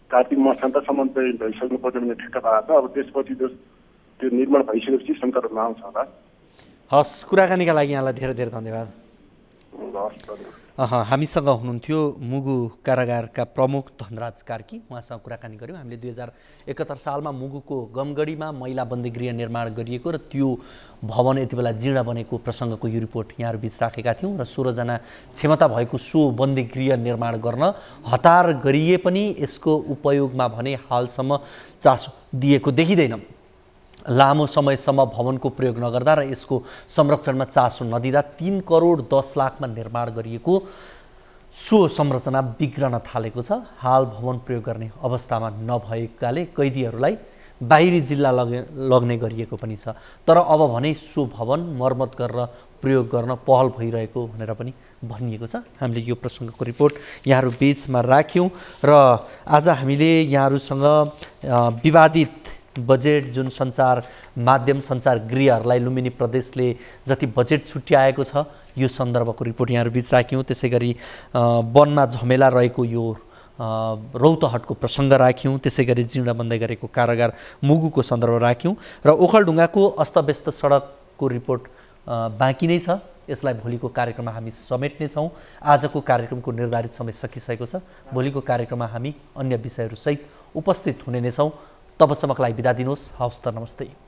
कार्तिक मसान्तसम्म चाहिँ भइसक्नु पर्ने भन्ने ठेक्का भएको छ। अब त्यसपछि त्यो निर्माण भइसकेपछि सञ्चालनमा आउँछ होला। हस्, कुराकानीका लागि यहाँलाई धेरै धेरै धन्यवाद। हामीसँग हुनुहुन्थ्यो मुगु कारागारका प्रमुख धनराज कार्की, उहाँसँग कुराकानी गऱ्यौँ हामीले। 2071 सालमा मुगुको गमगढीमा महिला बन्दी गृह निर्माण गरिएको र त्यो भवन यति बेला जीर्ण बनेको प्रसङ्गको यो रिपोर्ट यहाँहरू बिच राखेका थियौँ। र 16 जना क्षमता भएको सो बन्दी गृह निर्माण गर्न हतार गरिए पनि यसको उपयोगमा भने हालसम्म चासो दिएको देखिँदैन। लामो समयसम्म भवनको प्रयोग नगर्दा र यसको संरक्षणमा चासो नदिँदा 3 करोड 10 लाखमा निर्माण गरिएको सो संरचना बिग्रन थालेको छ। हाल भवन प्रयोग गर्ने अवस्थामा नभएकाले कैदीहरूलाई बाहिरी जिल्ला लग्ने गरिएको पनि छ। तर अब भने सो भवन मर्मत गरेर प्रयोग गर्न पहल भइरहेको भनेर पनि भनिएको छ। हामीले यो प्रसङ्गको रिपोर्ट यहाँहरू बीचमा राख्यौँ र आज हामीले यहाँहरूसँग विवादित बजेट जुन सञ्चार माध्यम सञ्चार गृहहरूलाई लुम्बिनी प्रदेशले जति बजेट छुट्याएको छ यो सन्दर्भको रिपोर्ट यहाँहरू बिच राख्यौँ। त्यसै गरी वनमा झमेला रहेको यो रौतहटको प्रसङ्ग राख्यौँ। त्यसै गरी जीर्ण बन्दै गरेको कारागार मुगुको सन्दर्भ राख्यौँ र ओखलढुङ्गाको अस्तव्यस्त सडकको रिपोर्ट बाँकी नै छ। यसलाई भोलिको कार्यक्रममा हामी समेट्नेछौँ। आजको कार्यक्रमको निर्धारित समय सकिसकेको छ। भोलिको कार्यक्रममा हामी अन्य विषयहरूसहित उपस्थित हुने नै छौँ। तबसम्मको लागि बिदा दिनुहोस्। हवस् त, नमस्ते।